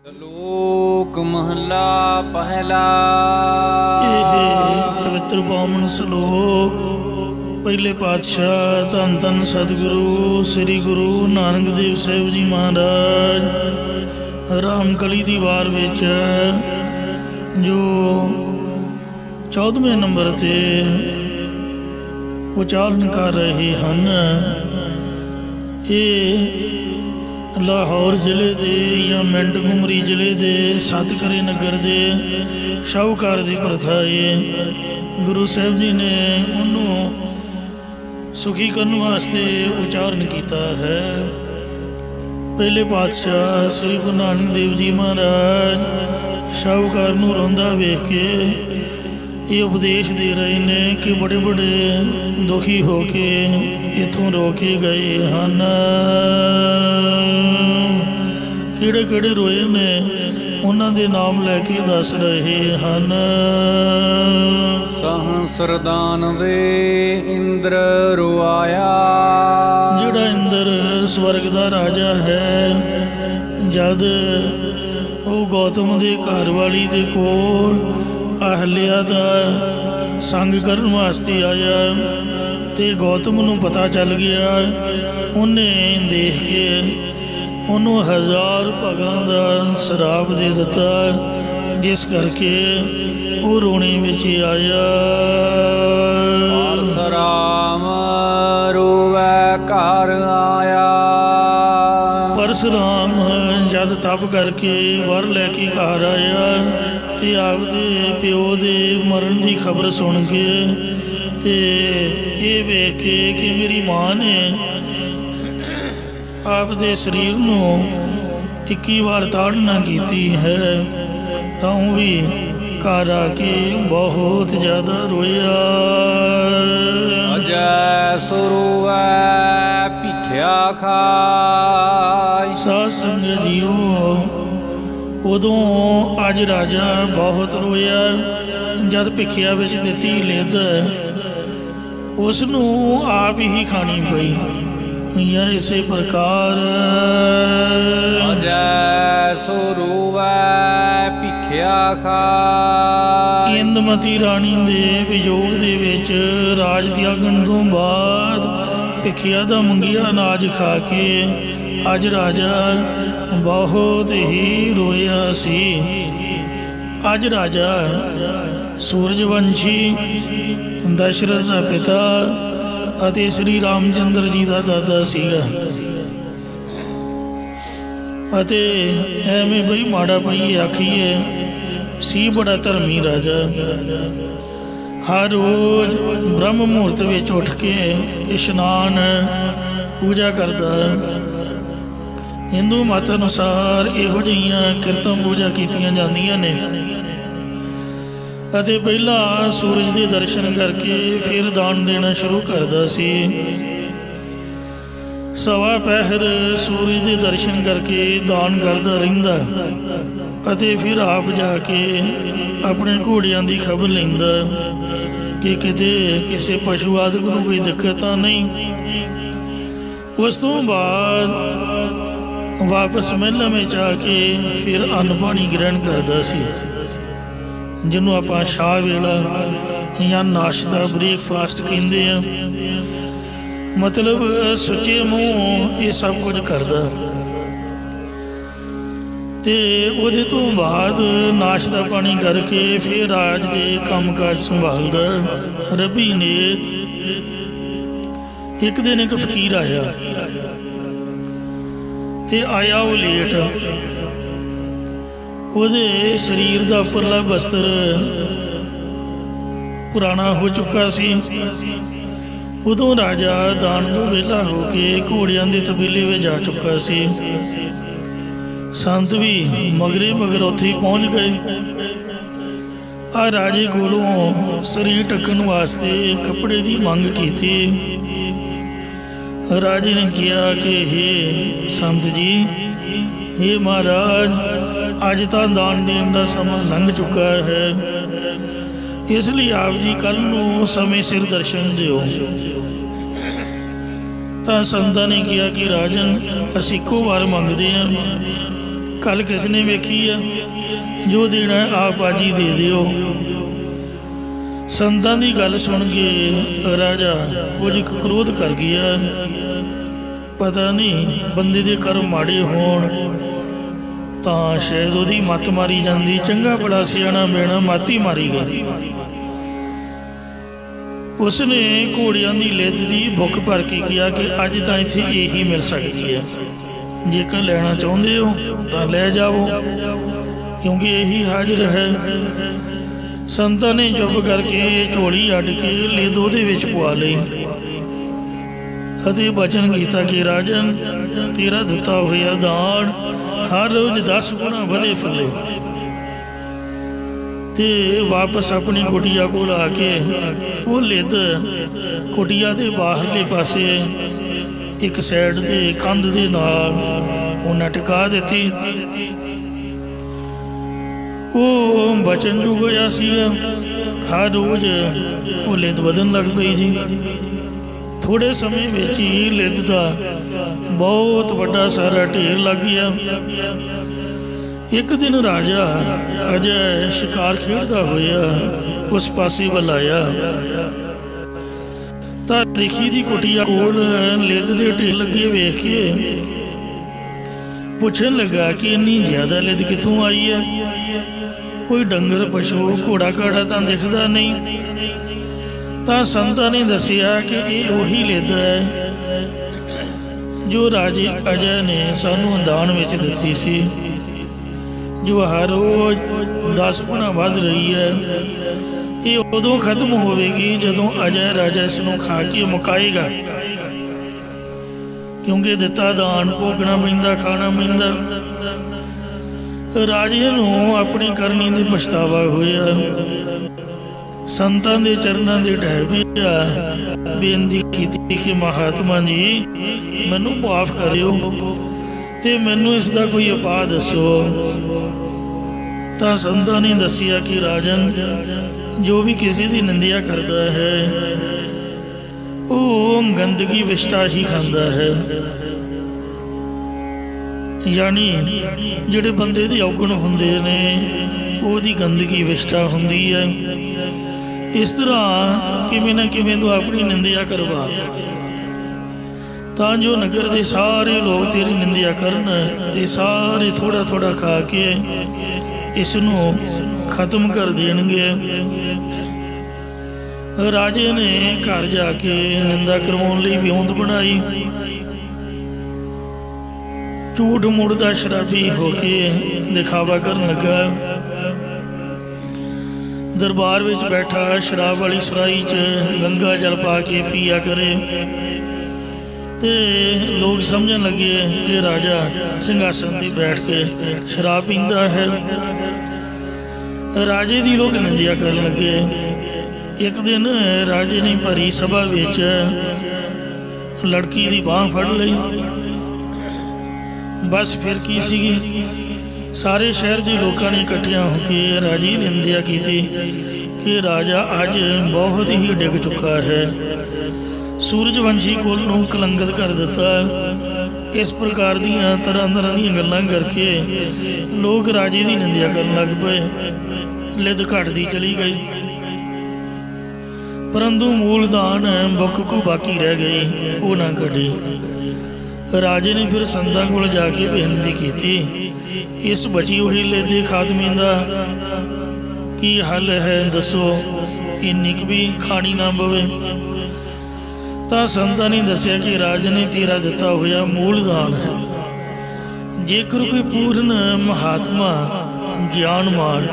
ਸ਼ਲੋਕ ਮਹਲਾ ਪਹਿਲਾ। ਇਹ ਪਵਿੱਤਰ ਬਾਮਨ ਸ਼ਲੋਕ ਪਹਿਲੇ ਪਾਤਸ਼ਾਹ ਧੰਨ ਧੰਨ ਸਤਿਗੁਰੂ ਸ੍ਰੀ ਗੁਰੂ ਨਾਨਕ ਦੇਵ ਸਾਹਿਬ ਜੀ ਮਹਾਰਾਜ ਰਾਮਕਲੀ ਦੀ ਵਾਰ ਵਿੱਚ ਜੋ 14ਵੇਂ ਨੰਬਰ 'ਤੇ ਉਚਾਰਨ ਕਰ ਰਹੇ ਹਨ। ਇਹ ਲਾਹੌਰ ਜ਼ਿਲ੍ਹੇ ਦੇ ਜਾਂ ਮਿੰਟਗੁਮਰੀ ਜ਼ਿਲ੍ਹੇ ਦੇ ਸਤਕਰੇ ਨਗਰ ਦੇ ਸ਼ਾਹੂਕਾਰ ਦੀ ਪ੍ਰਥਾ ਹੈ। ਗੁਰੂ ਸਾਹਿਬ ਜੀ ਨੇ ਉਹਨੂੰ ਸੁਖੀ ਕਰਨ ਵਾਸਤੇ ਉਚਾਰਨ ਕੀਤਾ ਹੈ। ਪਹਿਲੇ ਪਾਤਸ਼ਾਹ ਸ੍ਰੀ ਗੁਰੂ ਨਾਨਕ ਦੇਵ ਜੀ ਮਹਾਰਾਜ ਸ਼ਾਹੂਕਾਰ ਨੂੰ ਰੋਂਦਾ ਵੇਖ ਕੇ ਇਹ ਉਪਦੇਸ਼ ਦੇ ਰਹੇ ਨੇ ਕਿ ਬੜੇ ਬੜੇ ਦੁਖੀ ਹੋ ਕੇ ਇੱਥੋਂ ਰੋ ਕੇ ਗਏ ਹਨ। ਕਿਹੜੇ ਕਿਹੜੇ ਰੋਏ ਨੇ ਉਹਨਾਂ ਦੇ ਨਾਮ ਲੈ ਕੇ ਦੱਸ ਰਹੇ ਹਨ। ਸਹਸਰਦਾਨ ਵੇ ਇੰਦਰ ਰੁਆਇਆ। ਜਿਹੜਾ ਇੰਦਰ ਸਵਰਗ ਦਾ ਰਾਜਾ ਹੈ, ਜਦ ਉਹ ਗੌਤਮ ਦੇ ਘਰ ਵਾਲੀ ਦੇ ਕੋਲ ਅਹਲਿਆ ਦਾ ਸੰਗ ਕਰਨ ਵਾਸਤੇ ਆਇਆ ਤੇ ਗੌਤਮ ਨੂੰ ਪਤਾ ਚੱਲ ਗਿਆ, ਉਹਨੇ ਦੇਖ ਕੇ ਉਹਨੂੰ 1000 ਭਗਾਂ ਦਾ ਸ਼ਰਾਪ ਦੇ ਦਿੱਤਾ, ਜਿਸ ਕਰਕੇ ਉਹ ਰੋਣੇ ਵਿੱਚ ਆਇਆ। ਪਰਸਰਾਮ ਰੋਵੈ ਘਰ ਆਇਆ। ਪਰਸਰਾਮ ਜਦ ਤਪ ਕਰਕੇ ਵਰ ਲੈ ਕੇ ਘਰ ਆਇਆ ਤੇ ਆਪਦੇ ਪਿਓ ਦੇ ਮਰਨ ਦੀ ਖਬਰ ਸੁਣ ਕੇ ਤੇ ਇਹ ਵੇਖ ਕੇ ਕਿ ਮੇਰੀ ਮਾਂ ਨੇ ਆਪਦੇ ਸਰੀਰ ਨੂੰ 21 ਵਾਰ ਤਾੜਨਾ ਕੀਤੀ ਹੈ, ਤਾਂ ਉਹ ਵੀ ਘਰ ਆ ਕੇ ਬਹੁਤ ਜ਼ਿਆਦਾ ਰੋਇਆ। ਅਜੈ ਸੁਰੂਵੈ ਭਿਖਿਆ ਖਾਇ। ਸਾਧ ਸੰਗਤ ਜੀਓ, ਉਦੋਂ ਅੱਜ ਰਾਜਾ ਬਹੁਤ ਰੋਇਆ ਜਦ ਭਿਖਿਆ ਵਿੱਚ ਦਿੱਤੀ ਲਿੱਦ ਉਸ ਨੂੰ ਆਪ ਹੀ ਖਾਣੀ ਪਈ। ਜਾਂ ਇਸੇ ਪ੍ਰਕਾਰ ਅਜੈ ਸੁਰੂਵੈ ਭਿਖਿਆ ਖਾਇ। ਇੰਦਮਤੀ ਰਾਣੀ ਦੇ ਵਿਯੋਗ ਦੇ ਵਿੱਚ ਰਾਜ ਤਿਆਗਣ ਤੋਂ ਬਾਅਦ ਭਿਖਿਆ ਦਾ ਮੰਗਿਆ ਅਨਾਜ ਖਾ ਕੇ ਅੱਜ ਰਾਜਾ ਬਹੁਤ ਹੀ ਰੋਇਆ ਸੀ। ਅੱਜ ਰਾਜਾ ਸੂਰਜਵੰਸ਼ੀ ਦਸ਼ਰਥ ਦਾ ਪਿਤਾ ਅਤੇ ਸ੍ਰੀ ਰਾਮ ਚੰਦਰ ਜੀ ਦਾ ਦਾਦਾ ਸੀਗਾ, ਅਤੇ ਐਵੇਂ ਬਈ ਮਾੜਾ ਪਈ ਆਖੀਏ ਸੀ ਬੜਾ ਧਰਮੀ ਰਾਜਾ। ਹਰ ਰੋਜ਼ ਬ੍ਰਹਮ ਮੁਹੂਰਤ ਵਿੱਚ ਉੱਠ ਕੇ ਇਸ਼ਨਾਨ ਪੂਜਾ ਕਰਦਾ। ਹਿੰਦੂ ਮਤ ਅਨੁਸਾਰ ਇਹੋ ਜਿਹੀਆਂ ਕੀਰਤਨ ਪੂਜਾ ਕੀਤੀਆਂ ਜਾਂਦੀਆਂ ਨੇ, ਅਤੇ ਪਹਿਲਾਂ ਸੂਰਜ ਦੇ ਦਰਸ਼ਨ ਕਰਕੇ ਫਿਰ ਦਾਨ ਦੇਣਾ ਸ਼ੁਰੂ ਕਰਦਾ ਸੀ। ਸਵਾ ਪਹਿਰ ਸੂਰਜ ਦੇ ਦਰਸ਼ਨ ਕਰਕੇ ਦਾਨ ਕਰਦਾ ਰਹਿੰਦਾ ਅਤੇ ਫਿਰ ਆਪ ਜਾ ਕੇ ਆਪਣੇ ਘੋੜਿਆਂ ਦੀ ਖਬਰ ਲੈਂਦਾ ਕਿ ਕਿਤੇ ਕਿਸੇ ਪਸ਼ੂ ਆਦਿਕ ਨੂੰ ਕੋਈ ਦਿੱਕਤ ਤਾਂ ਨਹੀਂ। ਉਸ ਤੋਂ ਬਾਅਦ ਵਾਪਸ ਮਹਿਲਾਂ ਵਿੱਚ ਆ ਕੇ ਫਿਰ ਅੰਨ ਪਾਣੀ ਗ੍ਰਹਿਣ ਕਰਦਾ ਸੀ, ਜਿਹਨੂੰ ਆਪਾਂ ਸ਼ਾਹ ਵੇਲਾ ਜਾਂ ਨਾਸ਼ਤਾ ਬ੍ਰੇਕਫਾਸਟ ਕਹਿੰਦੇ ਆ। ਮਤਲਬ ਸੁੱਚੇ ਮੂੰਹ ਇਹ ਸਭ ਕੁਝ ਕਰਦਾ, ਤੇ ਉਹਦੇ ਤੋਂ ਬਾਅਦ ਨਾਸ਼ਤਾ ਪਾਣੀ ਕਰਕੇ ਫਿਰ ਰਾਜ ਦੇ ਕੰਮਕਾਜ ਸੰਭਾਲਦਾ। ਰੱਬੀ ਨੇਤ ਇੱਕ ਦਿਨ ਇੱਕ ਫਕੀਰ ਆਇਆ, ਤੇ ਆਇਆ ਉਹ ਲੇਟ। ਉਹਦੇ ਸਰੀਰ ਦਾ ਉੱਪਰਲਾ ਬਸਤਰ ਪੁਰਾਣਾ ਹੋ ਚੁੱਕਾ ਸੀ। ਉਦੋਂ ਰਾਜਾ ਦਾਨ ਤੋਂ ਵਿਹਲਾ ਹੋ ਕੇ ਘੋੜਿਆਂ ਦੇ ਤਬੀਲੇ ਵਿੱਚ ਜਾ ਚੁੱਕਾ ਸੀ। ਸੰਤ ਵੀ ਮਗਰੇ ਮਗਰ ਉੱਥੇ ਪਹੁੰਚ ਗਏ। ਆ ਰਾਜੇ ਕੋਲੋਂ ਸਰੀਰ ਢੱਕਣ ਵਾਸਤੇ ਕੱਪੜੇ ਦੀ ਮੰਗ ਕੀਤੀ। ਰਾਜੇ ਨੇ ਕਿਹਾ ਕਿ ਹੇ ਸੰਤ ਜੀ, ਹੇ ਮਹਾਰਾਜ, ਅੱਜ ਤਾਂ ਦਾਨ ਦੇਣ ਦਾ ਸਮਾਂ ਲੰਘ ਚੁੱਕਾ ਹੈ, ਇਸ ਲਈ ਆਪ ਜੀ ਕੱਲ੍ਹ ਨੂੰ ਸਮੇਂ ਸਿਰ ਦਰਸ਼ਨ ਦਿਓ। ਤਾਂ ਸੰਤਾਂ ਨੇ ਕਿਹਾ ਕਿ ਰਾਜਨ, ਅਸੀਂ ਇੱਕੋ ਵਾਰ ਮੰਗਦੇ ਹਾਂ, कल किसने वेखी है, जो देना है आप आज ही दे दिओ। संतां दी गल सुन के राजा कुछ क्रोध कर गया। पता नहीं बंदे दे कर्म माड़े होण तां शायद उहदी मत मारी जांदी, चंगा भला सियाणा बैणा मत ही मारी गई। उसने घोड़ियां की लिद की बुक भर के किया कि अज तो इत्थे यही मिल सकती है, जेकर लेना चाहते हो तो ले जाओ, क्योंकि यही हाजिर है। संतां ने चुप करके झोली अड के लिद उहदे विच पवा लई अते बचन किया कि राजन, तेरा दिता होया दान हर रोज 10 गुणा वधे फुले। ते वापस अपनी कुटिया को आके वो लिद कुटिया के बाहरले पासे एक साइड के कंध के नाल उन्हें टिका दी। वो बचन जो होया सी हर रोज वो लिद वधन लग पई जी। थोड़े समय विच ही लिद का बहुत बड़ा सारा ढेर लग गया। एक दिन राजा अजय शिकार खेडदा होया उस पासे वल आया तां रिखी दी कुटिया कोल लिद दे ढेर लगे वेख के पुछन लगा कि इन्नी ज्यादा लिद कित्थों आई है, कोई डंगर पशु घोड़ा घाड़ा तां दिखदा नहीं। तां संतां ने दसिया कि ये उही लिद है जो राजे अजय ने सानू दान विच दित्ती सी, जो हर रोज 10 गुणा वध रही है। ये उदों खत्म होगी जदों अजय राजा इसनूं खा के मुकाएगा, क्योंकि दिता दान भोगना पैंदा, खाना पैंदा। राजे नूं अपनी करनी ते पछतावा होया। संतां दे चरनां दे ढह पिया, बेनती कीती कि महात्मा जी मैनूं माफ़ करियो ते मैनूं इसदा कोई उपा दसो। तां संतां ने दसिया कि राजन, जो भी किसी की निंदिया करता है वो गंदगी विष्टा ही खांदा है। यानी जिहड़े बंदे दे औगण हुंदे ने ओहदी गंदगी विष्टा हुंदी है। इस तरह किवें ना किवें तूं अपनी निंदिया करवा तां जो नगर के सारे लोग तेरी निंदिया करन ते सारे थोड़ा थोड़ा खा के इसनूं खत्म कर देंगे। राजे ने घर जाके निंदा करवाउण लई विਉਂਤ बनाई। झूठ मूठ दा शराबी होके दिखावा करन लगा। दरबार विच बैठा शराब वाली सुराही च गंगा जल पा के पिया करे ते लोग समझन लगे कि राजा सिंघासन ते बैठ के शराब पींदा है। राजे की लोग निंदिया करन लगे। एक दिन राजे ने भरी सभा विच लड़की की बांह फड़ लई। बस फिर की सीगी, सारे शहर के लोगों ने इकट्ठिया होकर राजे की निंदिया की कि राजा अज बहुत ही डिग चुका है, सूरजवंशी कुल नूं कलंकित कर दिता। इस प्रकार दियां तरह तरह दी गल्लां करके लोग राजे की निंदिया करन लग पे। लिद घटती चली गई, परंतु मूलदान बुक को बाकी रह गई, वो ना कटी। राजे ने फिर संतां कोल जाके बेनती की, इस बची हुई लिद दे खात्मे दा की हल है, दसो, इन्नी भी खानी ना पवे। तां संतां ने दसिया कि राज ने तेरा दिता होया मूलदान है। जेकर कोई पूर्ण महात्मा ज्ञानमान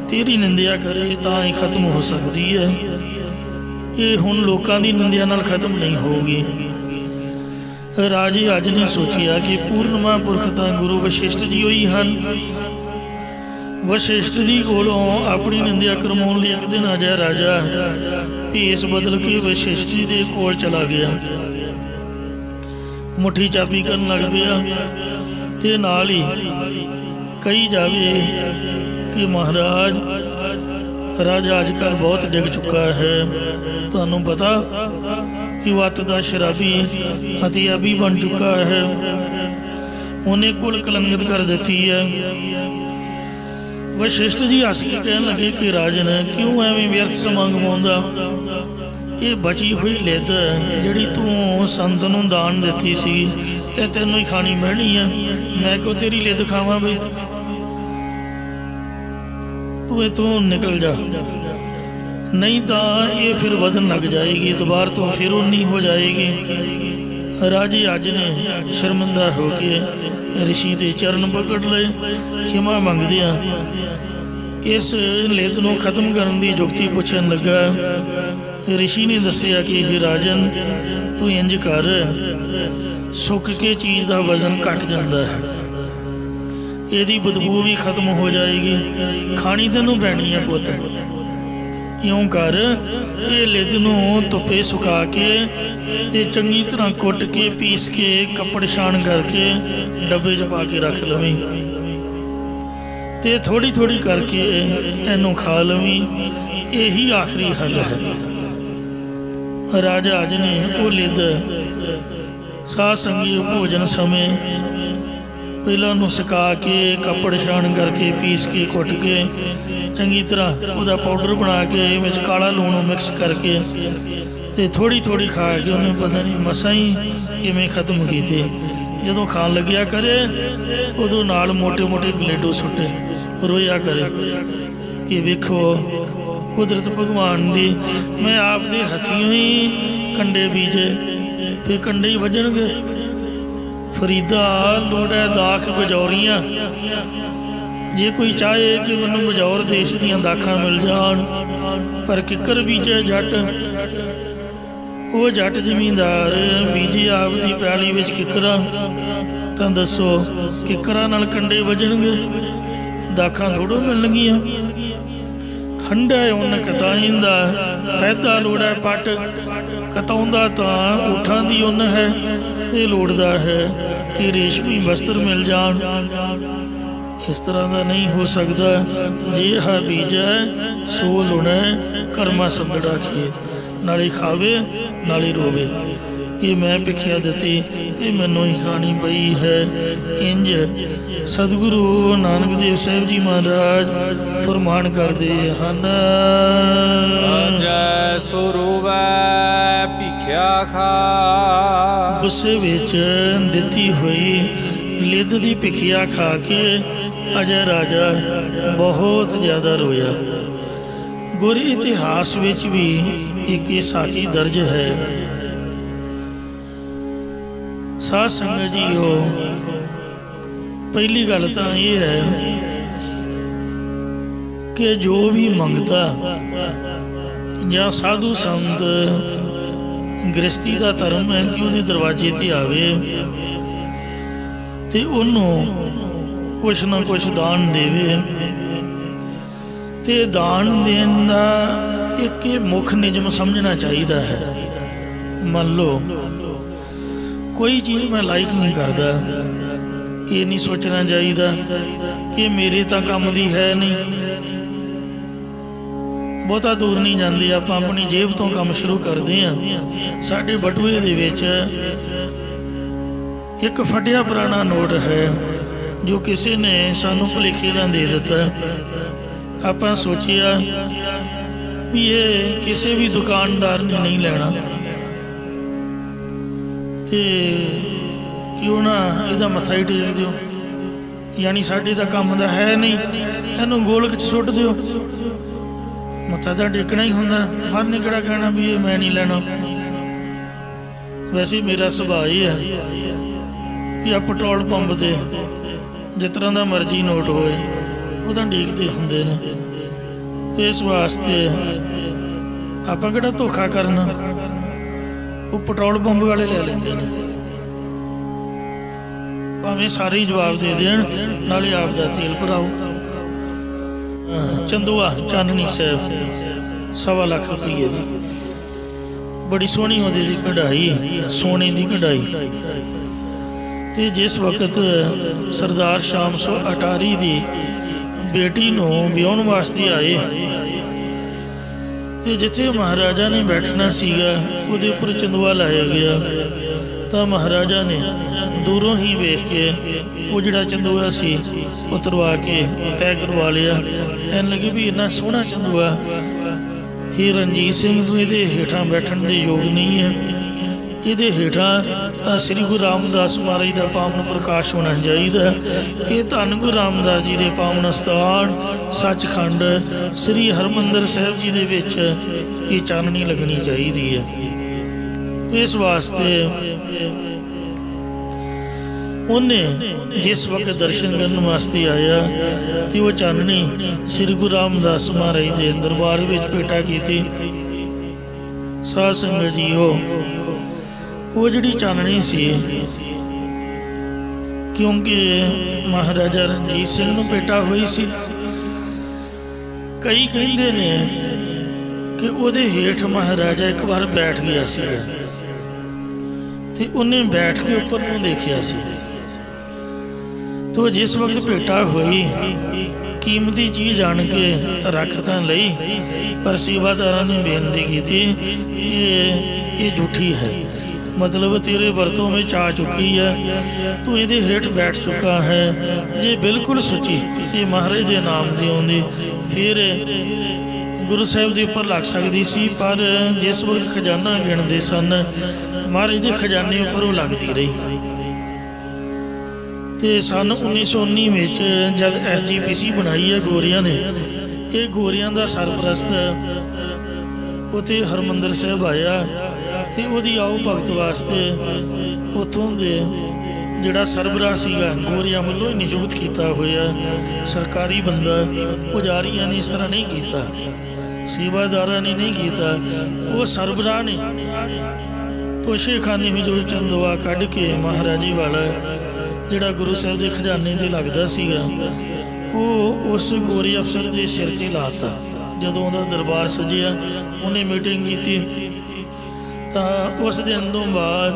तेरी निंदिया करे तां ही खत्म हो सकती है। ये हुण लोकां दी निंदिया नाल खत्म नहीं होगी। राजे अज ने सोचिया कि पूर्ण महापुरख तां गुरु वशिष्ठ जी ही हन। वशिष्ठ जी कोलों अपनी निंदिया करवाउण लई एक दिन अजय राजा भेस बदल के वशिष्ठ जी दे कोल चला गया। मुट्ठी चाबी करन लग पिया ते नाल ही कही जावे कि महाराज राजा अजकल बहुत डिग चुका है। तुहानूं पता कि वत दा शराबी हथियाबी बन चुका है। ਉਹਨੇ ਕੁਲ ਕਲੰਗਿਤ ਕਰ ਦਿੱਤੀ ਹੈ। ਵਸ਼ਿਸ਼ਟ ਜੀ ਹੱਸ ਕੇ ਕਹਿਣ ਲੱਗੇ ਕਿ ਰਾਜਨ, ਕਿਉਂ ਐਵੇਂ ਵਿਅਰਥ ਸਮਾਂ ਗਵਾਉਂਦਾ? ਇਹ ਬਚੀ ਹੋਈ ਲਿੱਦ ਜਿਹੜੀ ਤੂੰ ਸੰਤ ਨੂੰ ਦਾਨ ਦਿੱਤੀ ਸੀ, ਇਹ ਤੈਨੂੰ ਹੀ ਖਾਣੀ ਬਹਿਣੀ ਆ। ਮੈਂ ਕਿਉਂ ਤੇਰੀ ਲਿੱਦ ਖਾਵਾਂ ਬਈ? ਤੂੰ ਇੱਥੋਂ ਨਿਕਲ ਜਾ, ਨਹੀਂ ਤਾਂ ਇਹ ਫਿਰ ਵਧਣ ਲੱਗ ਜਾਏਗੀ, ਦੁਬਾਰ ਤੋਂ ਫਿਰ ਉਨੀ ਹੋ ਜਾਏਗੀ। ਰਾਜੇ ਅੱਜ ਨੇ ਸ਼ਰਮਿੰਦਾ ਹੋ ਕੇ ਰਿਸ਼ੀ ਦੇ ਚਰਨ ਪਕੜ ਲਏ, ਖਿਮਾ ਮੰਗਦਿਆਂ ਇਸ ਲਿੱਦ ਨੂੰ ਖਤਮ ਕਰਨ ਦੀ ਜੁਗਤੀ ਪੁੱਛਣ ਲੱਗਾ। ਰਿਸ਼ੀ ਨੇ ਦੱਸਿਆ ਕਿ ਇਹ ਰਾਜਨ, ਤੂੰ ਇੰਝ ਕਰ, ਸੁੱਕ ਕੇ ਚੀਜ਼ ਦਾ ਵਜ਼ਨ ਘਟ ਜਾਂਦਾ ਹੈ, ਇਹਦੀ ਬਦਬੂ ਵੀ ਖਤਮ ਹੋ ਜਾਏਗੀ, ਖਾਣੀ ਤੈਨੂੰ ਪੈਣੀ ਹੈ ਪੁੱਤ। ਇਉਂ ਕਰ, ਇਹ ਲਿੱਦ ਨੂੰ ਧੁੱਪੇ ਸੁਕਾ ਕੇ ਤੇ ਚੰਗੀ ਤਰ੍ਹਾਂ ਕੁੱਟ ਕੇ ਪੀਸ ਕੇ ਕੱਪੜ ਛਾਣ ਕਰਕੇ ਡੱਬੇ 'ਚ ਪਾ ਕੇ ਰੱਖ ਲਵੀਂ ਤੇ ਥੋੜ੍ਹੀ ਥੋੜ੍ਹੀ ਕਰਕੇ ਇਹਨੂੰ ਖਾ ਲਵੀਂ, ਇਹੀ ਆਖਰੀ ਹੱਲ ਹੈ। ਰਾਜਾ ਅੱਜ ਨੇ ਉਹ ਲਿੱਦ ਸਾਧ ਸੰਗੀ ਭੋਜਨ ਸਮੇਂ ਪਹਿਲਾਂ ਉਹਨੂੰ ਸੁਕਾ ਕੇ ਕੱਪੜ ਛਾਣ ਕਰਕੇ ਪੀਸ ਕੇ ਕੁੱਟ ਕੇ ਚੰਗੀ ਤਰ੍ਹਾਂ ਉਹਦਾ ਪਾਊਡਰ ਬਣਾ ਕੇ ਵਿੱਚ ਕਾਲਾ ਲੂਣ ਮਿਕਸ ਕਰਕੇ ਤੇ ਥੋੜ੍ਹੀ ਥੋੜ੍ਹੀ ਖਾ ਕੇ ਉਹਨੇ ਪਤਾ ਨਹੀਂ ਮਸਾਂ ਹੀ ਕਿਵੇਂ ਖਤਮ ਕੀਤੇ। ਜਦੋਂ ਖਾਣ ਲੱਗਿਆ ਕਰੇ ਉਦੋਂ ਨਾਲ ਮੋਟੇ ਮੋਟੇ ਗਲੇਡੋ ਸੁੱਟੇ, ਰੋਇਆ ਕਰੇ ਕਿ ਵੇਖੋ ਕੁਦਰਤ ਭਗਵਾਨ ਦੀ, ਮੈਂ ਆਪ ਦੇ ਹੱਥੀਂ ਹੀ ਕੰਡੇ ਬੀਜੇ, ਫਿਰ ਕੰਡੇ ਹੀ ਵੱਜਣਗੇ। ਫਰੀਦਾ ਲੋੜ ਹੈ ਦਾਖ ਬਜੌਰੀਆਂ, ਜੇ ਕੋਈ ਚਾਹੇ ਕਿ ਮੈਨੂੰ ਬਜੌਰ ਦੇਸ਼ ਦੀਆਂ ਦਾਖਾਂ ਮਿਲ ਜਾਣ, ਪਰ ਕਿੱਕਰ ਬੀਜੇ ਜੱਟ, ਉਹ ਜੱਟ ਜ਼ਮੀਂਦਾਰ ਬੀਜੇ ਆਪ ਦੀ ਪੈਲੀ ਵਿੱਚ ਕਿੱਕਰਾਂ, ਤਾਂ ਦੱਸੋ ਕਿੱਕਰਾਂ ਨਾਲ ਕੰਡੇ ਵੱਜਣਗੇ, ਦਾਖਾਂ ਥੋੜ੍ਹੋ ਮਿਲਣਗੀਆਂ। ਖੰਡਾ ਉਹਨ ਕਤਾਈਂਦਾ ਪੈਦਾ ਲੋੜਾ ਪੱਟ, ਕਤਾਉਂਦਾ ਤਾਂ ਊਠਾਂ ਦੀ ਉੱਨ ਹੈ ਤੇ ਲੋੜਦਾ ਹੈ ਕਿ ਰੇਸ਼ਮੀ ਵਸਤਰ ਮਿਲ ਜਾਣ। ਇਸ ਤਰ੍ਹਾਂ ਦਾ ਨਹੀਂ ਹੋ ਸਕਦਾ। ਜੇ ਹਾ ਬੀਜੈ ਸੋ ਲੁਣੈ, ਕਰਮਾ ਸੰਦੜਾ ਖੇਤ, ਨਾਲੇ ਖਾਵੇ ਨਾਲੇ ਰੋਵੇ ਕਿ ਮੈਂ ਭਿੱਖਿਆ ਦਿੱਤੀ ਤੇ ਮੈਨੂੰ ਹੀ ਖਾਣੀ ਪਈ ਹੈ। ਇੰਝ ਸਤਿਗੁਰੂ ਨਾਨਕ ਦੇਵ ਸਾਹਿਬ ਜੀ ਮਹਾਰਾਜ ਫਰਮਾਨ ਕਰਦੇ ਹਨ। ਜੈ ਸੋ ਰੋਵੈ ਭਿਖਿਆ ਖਾ, ਗੁੱਸੇ ਵਿੱਚ ਦਿੱਤੀ ਹੋਈ ਲਿੱਦ ਦੀ ਭਿਖਿਆ ਖਾ ਕੇ ਅਜੈ ਰਾਜਾ ਬਹੁਤ ਜ਼ਿਆਦਾ ਰੋਇਆ। ਗੁਰ ਇਤਿਹਾਸ ਵਿੱਚ ਵੀ ਇੱਕ ਇਹ ਸਾਖੀ ਦਰਜ ਹੈ। ਸਾਧ ਸੰਗਤ ਜੀਓ, ਪਹਿਲੀ ਗੱਲ ਤਾਂ ਇਹ ਹੈ ਕਿ ਜੋ ਵੀ ਮੰਗਤਾ ਜਾਂ ਸਾਧੂ ਸੰਤ ਗ੍ਰਸਤੀ ਦਾ ਧਰਮ ਹੈ ਕਿ ਉਹਦੇ ਦਰਵਾਜ਼ੇ ਤੇ ਆਵੇ ਤੇ ਉਹਨੂੰ ਕੁਛ ਨਾ ਕੁਛ ਦਾਨ ਦੇਵੇ। ਤੇ ਦਾਨ ਦੇਣ ਦਾ ਇੱਕ ਮੁੱਖ ਨਿਯਮ ਸਮਝਣਾ ਚਾਹੀਦਾ ਹੈ। ਮੰਨ ਲਓ ਕੋਈ ਚੀਜ਼ ਮੈਂ ਲਾਈਕ ਨਹੀਂ ਕਰਦਾ, ਇਹ ਨਹੀਂ ਸੋਚਣਾ ਚਾਹੀਦਾ ਕਿ ਮੇਰੇ ਤਾਂ ਕੰਮ ਦੀ ਹੈ ਨਹੀਂ। ਬਹੁਤਾ ਦੂਰ ਨਹੀਂ ਜਾਂਦੇ, ਆਪਾਂ ਆਪਣੀ ਜੇਬ ਤੋਂ ਕੰਮ ਸ਼ੁਰੂ ਕਰਦੇ ਹਾਂ। ਸਾਡੇ ਬਟੂਏ ਦੇ ਵਿੱਚ ਇੱਕ ਫਟਿਆ ਪੁਰਾਣਾ ਨੋਟ ਹੈ ਜੋ ਕਿਸੇ ਨੇ ਸਾਨੂੰ ਭੁਲੇਖੇ ਨਾਲ ਦੇ ਦਿੱਤਾ। ਆਪਾਂ ਸੋਚਿਆ ਵੀ ਇਹ ਕਿਸੇ ਵੀ ਦੁਕਾਨਦਾਰ ਨੇ ਨਹੀਂ ਲੈਣਾ ਤੇ ਕਿਉਂ ਨਾ ਇਹਦਾ ਮੱਥਾ ਹੀ ਟੇਕ ਦਿਓ, ਯਾਨੀ ਸਾਡੇ ਤਾਂ ਕੰਮ ਦਾ ਹੈ ਨਹੀਂ, ਇਹਨੂੰ ਗੋਲਕ 'ਚ ਸੁੱਟ ਦਿਓ। ਮੱਥਾ ਤਾਂ ਟੇਕਣਾ ਹੀ ਹੁੰਦਾ, ਮਨ ਨੇ ਕਿਹੜਾ ਕਹਿਣਾ ਵੀ ਇਹ ਮੈਂ ਨਹੀਂ ਲੈਣਾ। ਵੈਸੇ ਮੇਰਾ ਸੁਭਾਅ ਇਹ ਹੈ ਵੀ ਆ ਪੈਟਰੋਲ ਪੰਪ 'ਤੇ ਜਿਸ ਤਰ੍ਹਾਂ ਦਾ ਮਰਜ਼ੀ ਨੋਟ ਹੋਏ ਉਹ ਤਾਂ ਡੀਕਦੇ ਹੁੰਦੇ ਨੇ, ਤੇ ਇਸ ਵਾਸਤੇ ਆਪਾਂ ਕਿਹੜਾ ਧੋਖਾ ਕਰਨਾ, ਉਹ ਪੈਟਰੋਲ ਪੰਪ ਵਾਲੇ ਲੈ ਲੈਂਦੇ ਨੇ, ਭਾਵੇਂ ਸਾਰੇ ਹੀ ਜਵਾਬ ਦੇ ਦੇਣ, ਨਾਲੇ ਆਪ ਦਾ ਤੇਲ ਭਰਾਓ। ਚੰਦੂਆ ਚਾਨਣੀ ਸਾਹਿਬ 1.25 ਲੱਖ ਰੁਪਈਏ ਦੀ ਬੜੀ ਸੋਹਣੀ ਉਹਦੀ ਦੀ ਕਢਾਈ, ਸੋਨੇ ਦੀ ਕਢਾਈ। ਤੇ ਜਿਸ ਵਕਤ ਸਰਦਾਰ ਸ਼ਾਮ ਸੋ ਅਟਾਰੀ ਦੀ ਬੇਟੀ ਨੂੰ ਵਿਆਹੁਣ ਵਾਸਤੇ ਆਏ ਤੇ ਜਿੱਥੇ ਮਹਾਰਾਜਾ ਨੇ ਬੈਠਣਾ ਸੀਗਾ ਉਹਦੇ ਉੱਪਰ ਚੰਦੂਆ ਲਾਇਆ ਗਿਆ, ਤਾਂ ਮਹਾਰਾਜਾ ਨੇ दूरों ही वेख के वो जिहड़ा चंदूआ सी उतरवा के तय करवा लिया। कहने लगे भी इन्ना सोहना चंदूआ ही रणजीत सिंह नूं इहदे हेठां बैठण दे योग नहीं है, इहदे हेठां तां श्री गुरु रामदास महाराज का पावन प्रकाश होना चाहिए। ये धन गुरु रामदास जी के पावन स्थान सचखंड श्री हरमंदिर साहिब जी दे विच ये चाननी लगनी चाहिए है। इस वास्ते उन्हें जिस वक्त दर्शन करने वास्ते आया तो वो चाननी श्री गुरु रामदास महाराज के दरबार में भेटा की थी। साध संगत जी वो जिहड़ी चाननी सी, क्योंकि महाराजा रणजीत सिंह नूं भेटा हुई सी, कई कहंदे ने कि उहदे हेठ महाराजा एक बार बैठ गया सी ते उन्हें बैठ के उपर नूं देखिया सी। तो जिस वक्त भेटा हुई कीमती चीज़ आन के रख तां लई, पर सेवादारां ने बेनती की थी ये झूठी है, मतलब तेरे वरतों में आ चुकी है, तू ये हेठ बैठ चुका है। जे बिल्कुल सुची ये महाराज के नाम की आउंदी फिर गुरु साहिब के उपर लग सकती सी, पर जिस वक्त खजाना गिणते सन महाराज के खजाने उपर वो लगती रही। तो सन 1919 में जब SGPC बनाई है गोरिया ने, ये गोरिया का सरप्रस्त उत्थे हरमंदिर साहिब आया तो वही आओ भगत वास्ते उतों के जिहड़ा सरबराह सीगा गोरिया वालों ही नियुक्त किया होया सरकारी बंदा, पुजारियां ने इस तरह नहीं किया, सेवादारा ने नहीं किया, वो सरबराह ने तोशे खाने में जो चंदवा कढ़ के महाराजी वाला जिहड़ा गुरु साहिब के खजाने से लगता सीगा वो उस गोरी अफसर के सिर से लाता। जदों उहदा दरबार सजिया उन्हें मीटिंग की तो उस दिन तो बाद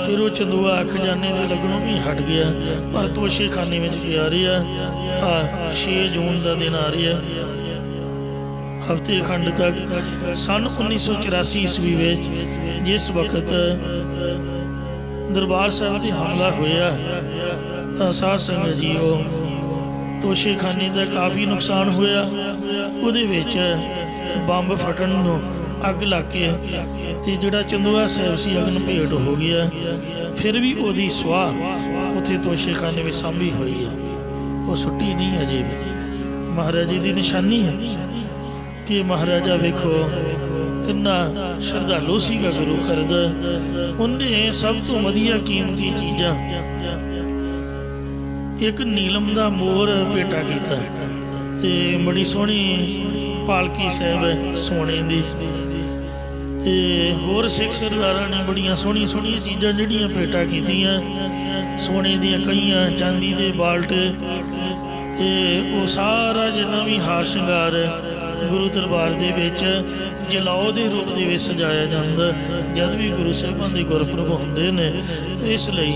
फिर वो चंदूआ खजाने के लगनों भी हट गया, पर तोशे खाने में पिया रहा। 6 जून का दिन आ रहा हफ्ते खंड तक। सन 1984 ईस्वी में जिस वक्त दरबार साहिब से हमला होया तो साध संगत जी तोशे खाने का काफ़ी नुकसान होया, उहदे विच बंब फटन नूं अग लग के ते जिहड़ा चंदूआ साहिब सी अगन भेट हो गया। फिर भी उहदी स्वाह उत्थे तोशे खाने में सांभी हुई है, वो सुट्टी नहीं अजे भी। महाराजे की निशानी है कि महाराजा वेखो किन्ना श्रद्धालु सीगा गुरु करदा, उन्हें सब तो वधिया कीमती चीज़ां एक नीलम का मोर भेटा किया ते बड़ी सोहनी पालकी साहिब सोने की, ते होर सिख सरदारां ने बड़ियां सोहनी सोहनियां चीज़ां जिहड़ियां भेटा कीतियां, सोने दियां कईयां, चांदी दे बाल्टे, ते वो सारा जिन्ना भी हार श्रृंगार गुरु दरबार दे विच जलाओ के रूप के सजाया जाता जब भी गुरु साहिबां दे गुरपुरब होंदे ने। तो इसलिए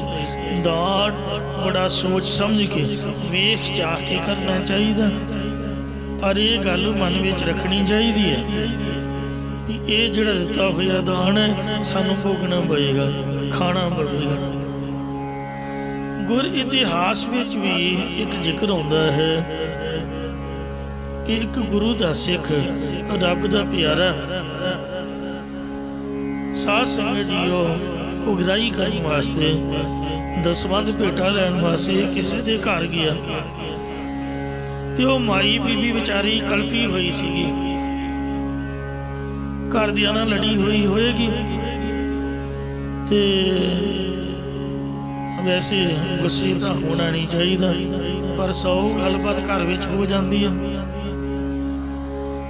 दान बड़ा सोच समझ के वेख चाह के करना चाहिए, और ये गल मन में रखनी चाहिए है कि ये जिहड़ा दिता होया दान है सानू भोगना पएगा, खाना पवेगा। गुर इतिहास में भी एक जिक्र होंदा है कि एक गुरु का सिख रब का प्यारा साध संगत जी उगराई करने वास्ते दसवंध भेटा लैन वास्ते किसी के घर गया तो वो माई बीबी बेचारी कल्पी हुई सी, घर दियां नाल लड़ी हुई होएगी ते वैसे गुस्से तो होना नहीं चाहिए, पर 100 गलबात घर में हो जाती है।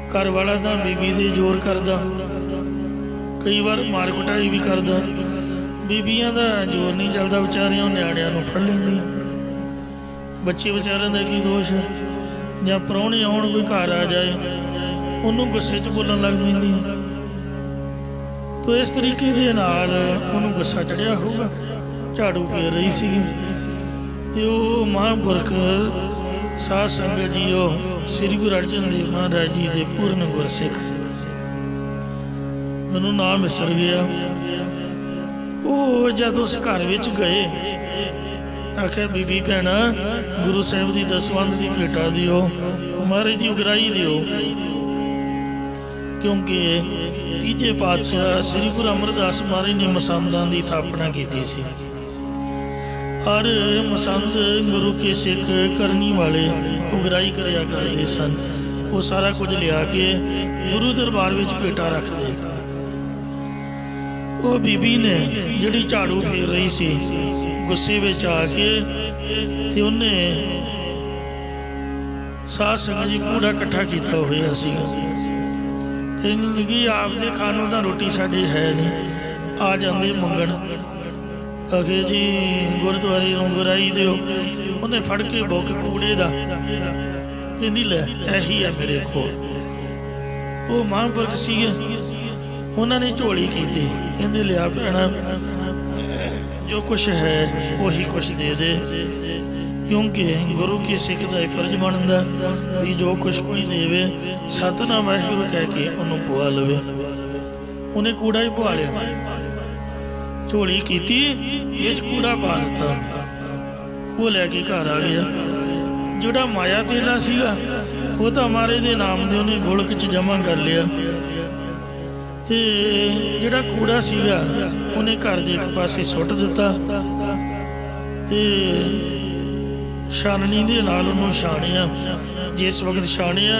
घर वाला तो बीबी दे जोर करदा, कई बार मार कुटाई भी करदा, बीबियां का जोर नहीं चलता, बेचारियां न्याणियां नूं फड़ लैंदियां। बच्चे बेचारियां दा की दोष, जां प्राहुणे आउण कोई घर आ जाए उन्होंने गुस्से च बोलण लग पैंदियां। तो इस तरीके दे नाल उन्होंने गुस्सा चढ़िया होगा, झाड़ू फेर रही सी ते ओह महापुरख साध संगत जी श्री गुरु अर्जन देव महाराज जी के पूर्ण गुरसिख, मैनू नाम विसर गया। वो जब उस घर में गए आख्या बीबी भैन गुरु साहब की दसवंध की भेटा दिओ, महाराज की उगराई दिओ, क्योंकि तीजे पातशाह श्री गुरु अमरदास महाराज ने मसंदां की स्थापना की सी। हर मसंद गुरु के सिख करनी वाले उगराई करया करते सन। वो सारा कुछ लिया के गुरु दरबार में भेटा रख दे। वो बीबी ने जिहड़ी झाड़ू फेर रही सी गुस्से में आके ते उन्हें साध संगत जी कूड़ा इकट्ठा किया होया सीगा। कहने लगी आपदे खानों तो रोटी साडी है नहीं, आ जाते मंगण। आखे जी गुरुद्वारे उगराई दिओ। उन्हें फड़ के बुक कूड़े का कहती लै यही है मेरे को। वो महापुरख सीगे, उन्होंने झोली की कहते लिया भैना जो कुछ है वही कुछ दे दे, क्योंकि गुरु के सिख का फर्ज बनता भी जो कुछ कोई देवे सतनाम वाहिगुरू कह के उन्होंने पुआ लवे। उन्हें कूड़ा ही पुआ लिया, झोली की कूड़ा पा दिता। वो लैके घर आ गया। जोड़ा माया तेला सीगा वो तो हमारे दे नाम दे उन्हें गोलक च जमा कर लिया, ते जोड़ा कूड़ा सीगा उन्हें घर के एक पासे सुट दिता, ते छाननी दे नाल उन्होंने छाणिया। जिस वक्त छाणिया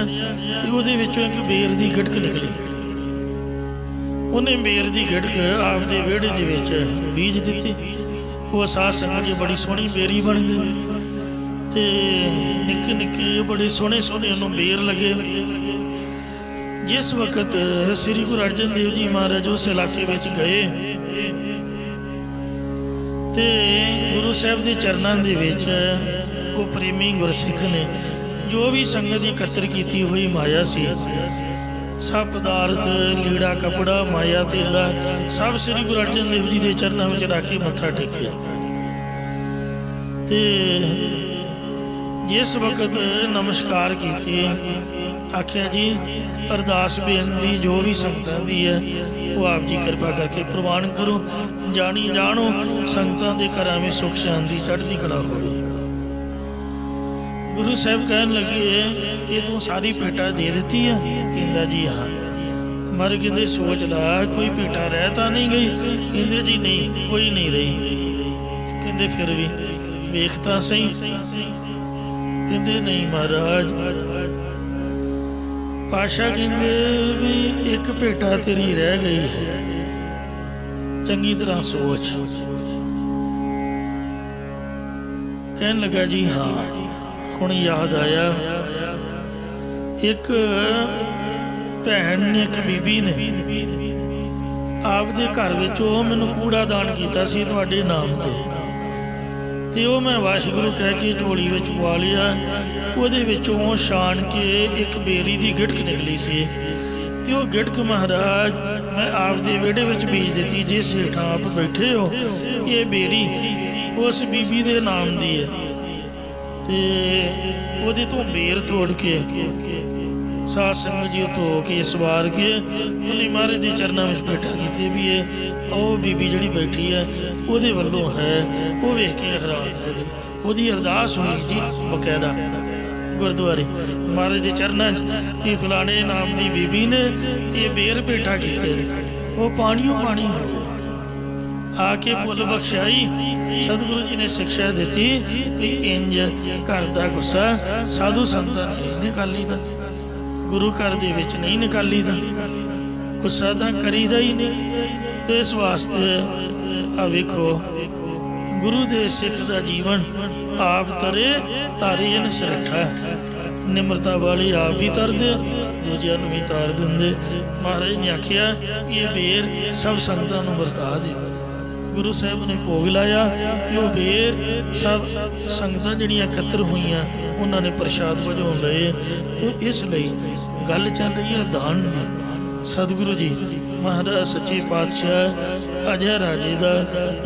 तो वो एक बेर की गिटक निकली। उन्हें बेर की गिटक आपदे विहड़े दे विच बीज दी। वो साध संगत जी बड़ी सोहनी बेरी बन गई, ते निक्के निक्के बड़े सोहने सोहने उन्होंने बेर लगे। जिस वक्त श्री गुरु अर्जन देव जी महाराज उस इलाके में गए ते गुरु साहब के चरणों के विच वो प्रेमी गुरसिख ने जो भी संगत एकत्र की हुई माया सी, सब पदार्थ लीड़ा कपड़ा माया तेला सब श्री गुरु अर्जन देव जी के चरणों में रख के मत्था टेकिया। ते जिस वक्त नमस्कार की आख्या जी अरदास बेनती जो भी संगतां दी है वो आप जी कृपा करके प्रवान करो, जानी जानो संगतां दे घरां में सुख शांति चढ़ती कला होवे। गुरु साहब कहन लगे कि तू सारी भेटा दे दी है? कहंदा जी हाँ। मर कहते सोच ला कोई भेटा रह तो नहीं गई? कहंदे जी नहीं कोई नहीं रही। कहंदे फिर भी वेखता सही। कहंदे नहीं महाराज। पाशा कहंदे भी एक भेटा तेरी रह गई है, चंगी तरह सोच। कहन लगा जी हाँ। हुण याद आया एक भैन ने एक बीबी ने आपदे घर विच मैनूं कूड़ा दान कीता सी तुहाडे नाम ते वो मैं वाहिगुरू कह के झोली विच पवा लिया। उहदे विचों छाण के एक बेरी की गिटक निकली सी, ते वो गिटक महाराज मैं आपदे विहड़े विच बीज दिती। जिस हेठां आप बैठे हो ये बेरी उस बीबी दे नाम दी है, ते ਉਹਦੇ ਤੋਂ बेर तोड़ के साध संगत जी धो के सवार के उन्हें महाराज के चरणों में भेटा की भी ये ਉਹ बीबी जी बैठी है ਉਹਦੇ ਵੱਲੋਂ है। वो वेख के हैरान है, ਉਹਦੀ अरदास हुई जी बकायदा गुरुद्वारे महाराज के चरणों कि फलाने नाम की बीबी ने ये बेर भेटा किए, वो पानियों पानी हो गया। आके भुल बख्शाई सतगुरु जी ने शिक्षा दी भी इंज घर का गुस्सा साधु संतां नहीं निकालीदा, गुरु घर दे विच नहीं निकालीदा, गुस्सा तो करीदा ही नहीं। तो इस वास्ते आ वेखो गुरु दे सिख का जीवन आप तरे तारे इन सिरठा निमरता वाली आप भी तर दे दूजिया भी तार देंदे। महाराज ने आखिया ये बेर सब संगतां नूं वरता दे। गुरु साहब ने भोग लाया तो वह बेर सब संगतां जिहड़ियां एकत्र हुई उन्होंने प्रसाद वजों लए। तो इसलिए गल चल रही है दान की। सतगुरु जी महाराज सच्चे पातशाह अजय राजे का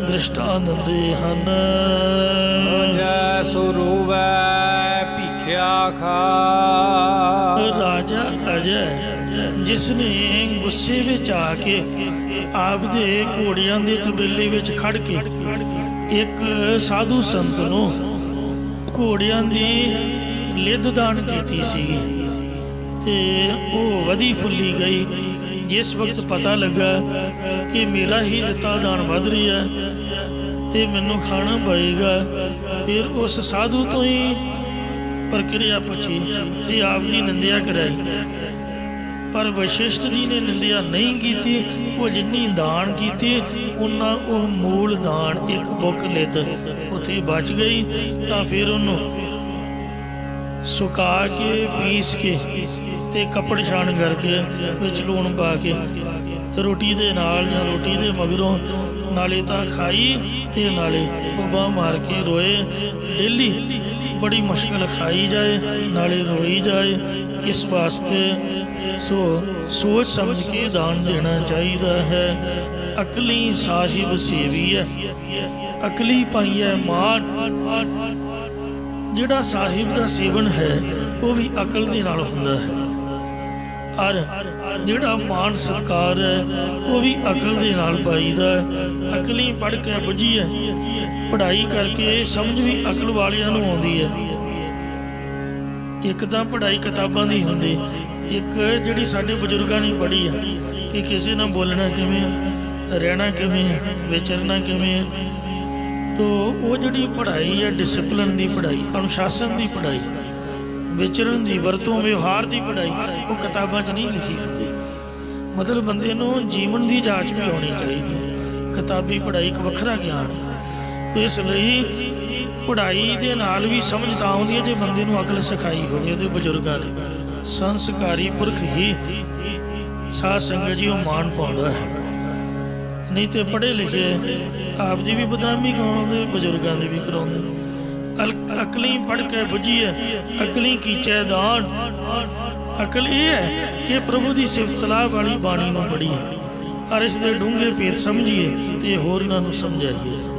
दृष्टांत दिंदे हन। राजा अजय जिसने गुस्से में आके आपदे घोड़ियां दे तबेले विच खड़ के ਇੱਕ ਸਾਧੂ ਸੰਤ ਨੂੰ ਘੋੜਿਆਂ ਦੀ ਲਿੱਦ ਦਾਨ ਕੀਤੀ ਸੀਗੀ ਤੇ ਉਹ ਵਧੀ ਫੁੱਲੀ ਗਈ। ਜਿਸ ਵਕਤ ਪਤਾ ਲੱਗਾ ਕਿ ਮੇਰਾ ਹੀ ਦਿੱਤਾ ਦਾਨ ਵੱਧ ਰਿਹਾ ਤੇ ਮੈਨੂੰ ਖਾਣਾ ਪਏਗਾ, ਫਿਰ ਉਸ ਸਾਧੂ ਤੋਂ ਹੀ ਪ੍ਰਕਿਰਿਆ ਪੁੱਛੀ ਤੇ ਆਪ ਦੀ ਨਿੰਦਿਆ ਕਰਾਈ। ਪਰ ਵਸ਼ਿਸ਼ਟ ਜੀ ਨੇ ਨਿੰਦਿਆ ਨਹੀਂ ਕੀਤੀ। ਉਹ ਜਿੰਨੀ ਦਾਨ ਕੀਤੀ ਉਹਨਾਂ ਉਹ ਮੂਲ ਦਾਨ ਇੱਕ ਬੁੱਕ ਲਿੱਦ ਉੱਥੇ ਬਚ ਗਈ। ਤਾਂ ਫਿਰ ਉਹਨੂੰ ਸੁਕਾ ਕੇ ਪੀਸ ਕੇ ਤੇ ਕੱਪੜ ਛਾਣ ਕਰਕੇ ਵਿੱਚ ਲੂਣ ਪਾ ਕੇ ਰੋਟੀ ਦੇ ਨਾਲ ਜਾਂ ਰੋਟੀ ਦੇ ਮਗਰੋਂ ਨਾਲੇ ਤਾਂ ਖਾਈ ਤੇ ਨਾਲੇ ਬੱਬਾ ਮਾਰ ਕੇ ਰੋਏ। ਡੇਲੀ ਬੜੀ ਮੁਸ਼ਕਲ ਖਾਈ ਜਾਏ ਨਾਲੇ ਰੋਈ ਜਾਏ। ਇਸ ਵਾਸਤੇ ਸੋਚ ਸਮਝ ਕੇ ਦਾਨ ਦੇਣਾ ਚਾਹੀਦਾ ਹੈ। ਅਕਲੀ ਸਾਹਿਬ ਸੇਵੀ ਹੈ, ਅਕਲੀ ਪਾਈ ਹੈ ਮਾਨ। ਜਿਹੜਾ ਸਾਹਿਬ ਦਾ ਸੇਵਨ ਹੈ ਉਹ ਵੀ ਅਕਲ ਦੇ ਨਾਲ ਹੁੰਦਾ ਹੈ, ਔਰ ਜਿਹੜਾ ਮਾਨ ਸਤਿਕਾਰ ਹੈ ਉਹ ਵੀ ਅਕਲ ਦੇ ਨਾਲ ਪਾਈਦਾ। ਅਕਲੀ ਪੜ੍ਹ ਕੇ ਬੁੱਝੀ ਹੈ, ਪੜ੍ਹਾਈ ਕਰਕੇ ਸਮਝ ਵੀ ਅਕਲ ਵਾਲਿਆਂ ਨੂੰ ਆਉਂਦੀ ਹੈ। ਇੱਕ ਤਾਂ ਪੜ੍ਹਾਈ ਕਿਤਾਬਾਂ ਦੀ ਹੁੰਦੀ, ਇੱਕ ਜਿਹੜੀ ਸਾਡੇ ਬਜ਼ੁਰਗਾਂ ਨੇ ਪੜ੍ਹੀ ਹੈ ਕਿ ਕਿਸੇ ਨਾਲ ਬੋਲਣਾ ਕਿਵੇਂ, ਰਹਿਣਾ ਕਿਵੇਂ, ਵਿਚਰਨਾ ਕਿਵੇਂ। ਤੋ ਉਹ ਜਿਹੜੀ ਪੜ੍ਹਾਈ ਹੈ ਡਿਸਪਲਿਨ ਦੀ ਪੜ੍ਹਾਈ, ਅਨੁਸ਼ਾਸਨ ਦੀ ਪੜ੍ਹਾਈ, ਵਿਚਰਨ ਦੀ, ਵਰਤੋਂ ਵਿਵਹਾਰ ਦੀ ਪੜ੍ਹਾਈ, ਉਹ ਕਿਤਾਬਾਂ 'ਚ ਨਹੀਂ ਲਿਖੀ ਹੁੰਦੀ। ਮਤਲਬ ਬੰਦੇ ਨੂੰ ਜੀਵਨ ਦੀ ਜਾਂਚ ਵੀ ਹੋਣੀ ਚਾਹੀਦੀ ਹੈ। ਕਿਤਾਬੀ ਪੜ੍ਹਾਈ ਇੱਕ ਵੱਖਰਾ ਗਿਆਨ ਹੈ। ਤੇ ਇਸ ਲਈ ਪੜ੍ਹਾਈ ਦੇ ਨਾਲ ਵੀ ਸਮਝ ਤਾਂ ਆਉਂਦੀ ਹੈ ਜੇ ਬੰਦੇ ਨੂੰ ਅਕਲ ਸਿਖਾਈ ਹੋਵੇ ਉਹਦੇ ਬਜ਼ੁਰਗਾਂ ਨੇ। ਸੰਸਕਾਰੀ ਪੁਰਖ ਹੀ ਸਾਧ ਸੰਗਤ ਜੀ ਉਹ ਮਾਣ ਪਾਉਂਦਾ ਹੈ। ਨਹੀਂ ਤੇ ਪੜ੍ਹੇ ਲਿਖੇ ਆਪ ਦੀ ਵੀ ਬਦਨਾਮੀ ਕਰਾਉਂਦੇ, ਬਜ਼ੁਰਗਾਂ ਦੀ ਵੀ ਕਰਾਉਂਦੇ। ਅਕਲੀ ਪੜ੍ਹ ਕੇ ਬੁੱਝੀ ਹੈ, ਅਕਲੀ ਕੀਚੈ ਦਾਨ। ਅਕਲ ਇਹ ਹੈ ਕਿ ਪ੍ਰਭੂ ਦੀ ਸਿਫਤ ਸਲਾਹ ਵਾਲੀ ਬਾਣੀ ਨੂੰ ਪੜ੍ਹੀਏ ਔਰ ਇਸ ਦੇ ਡੂੰਘੇ ਭੇਦ ਸਮਝੀਏ ਤੇ ਹੋਰਨਾਂ ਨੂੰ ਸਮਝਾਈਏ।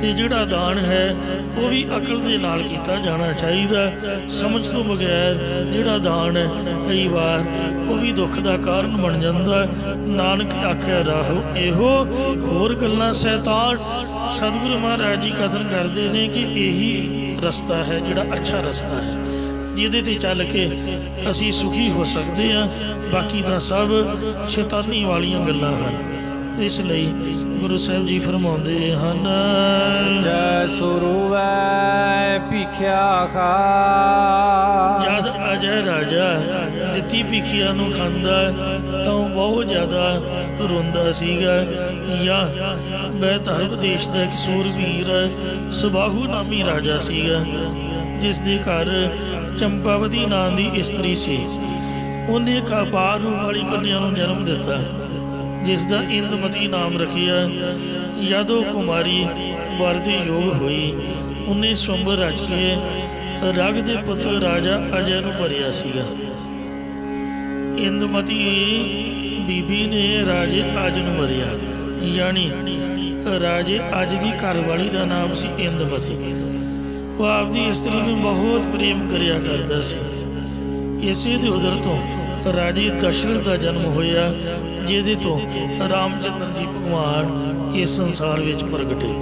ਤੇ ਜਿਹੜਾ ਦਾਨ ਹੈ ਉਹ ਵੀ ਅਕਲ ਦੇ ਨਾਲ ਕੀਤਾ ਜਾਣਾ ਚਾਹੀਦਾ। ਸਮਝ ਤੋਂ ਬਗੈਰ ਜਿਹੜਾ ਦਾਨ ਹੈ ਕਈ ਵਾਰ ਉਹ ਵੀ ਦੁੱਖ ਦਾ ਕਾਰਨ ਬਣ ਜਾਂਦਾ। ਨਾਨਕ ਆਖਿਆ ਰਾਹੋ ਇਹੋ ਹੋਰ ਗੱਲਾਂ ਸ਼ੈਤਾਨ। ਸਤਿਗੁਰੂ ਮਹਾਰਾਜ ਜੀ ਕਥਨ ਕਰਦੇ ਨੇ ਕਿ ਇਹੀ ਰਸਤਾ ਹੈ ਜਿਹੜਾ ਅੱਛਾ ਰਸਤਾ ਹੈ, ਜਿਹਦੇ ਤੇ ਚੱਲ ਕੇ ਅਸੀਂ ਸੁਖੀ ਹੋ ਸਕਦੇ ਹਾਂ। ਬਾਕੀ ਤਾਂ ਸਭ ਸ਼ੈਤਾਨੀ ਵਾਲੀਆਂ ਗੱਲਾਂ ਹਨ। ਤੇ ਇਸ ਲਈ ਗੁਰੂ ਸਾਹਿਬ ਜੀ ਫਰਮਾਉਂਦੇ ਹਨ, ਜੈ ਸੁਰੂਵੈ ਭਿਖਿਆ ਖਾ। ਜਦ ਅਜੈ ਰਾਜਾ ਦਿੱਤੀ ਭਿਖਿਆ ਨੂੰ ਖਾਂਦਾ ਤਾਂ ਉਹ ਬਹੁਤ ਜ਼ਿਆਦਾ ਰੋਂਦਾ ਸੀਗਾ। ਜਾਂ ਬੈਧਰਮ ਦੇਸ਼ ਦਾ ਇੱਕ ਸੂਰਵੀਰ ਸੁਬਾਹੂ ਨਾਮੀ ਰਾਜਾ ਸੀਗਾ, ਜਿਸ ਦੇ ਘਰ ਚੰਪਾਵਤੀ ਨਾਂ ਦੀ ਇਸਤਰੀ ਸੀ। ਉਹਨੇ ਇੱਕ ਅਪਾਰ ਰੂਪ ਵਾਲੀ ਕੰਨਿਆ ਨੂੰ ਜਨਮ ਦਿੱਤਾ, ਜਿਸ ਦਾ ਇੰਦਮਤੀ ਨਾਮ ਰੱਖਿਆ। ਜਦੋਂ ਕੁਮਾਰੀ ਵਰ ਦੇ ਯੋਗ ਹੋਈ, ਉਹਨੇ ਸੁੰਬਰ ਰਚ ਕੇ ਰਗ ਦੇ ਪੁੱਤਰ ਰਾਜਾ ਅਜੈ ਨੂੰ ਭਰਿਆ ਸੀਗਾ। ਇੰਦਮਤੀ ਬੀਬੀ ਨੇ ਰਾਜੇ ਅਜ ਨੂੰ ਭਰਿਆ, ਯਾਨੀ ਰਾਜੇ ਅਜ ਦੀ ਘਰਵਾਲੀ ਦਾ ਨਾਮ ਸੀ ਇੰਦਮਤੀ। ਉਹ ਆਪਦੀ ਇਸਤਰੀ ਨੂੰ ਬਹੁਤ ਪ੍ਰੇਮ ਕਰਿਆ ਕਰਦਾ ਸੀ। ਇਸੇ ਦੇ ਉਦਰ ਤੋਂ ਰਾਜੇ ਦਸ਼ਰਥ ਦਾ ਜਨਮ ਹੋਇਆ, ਜਿਹਦੇ ਤੋਂ ਰਾਮਚੰਦਰ ਜੀ ਭਗਵਾਨ ਇਸ ਸੰਸਾਰ ਵਿੱਚ ਪ੍ਰਗਟੇ।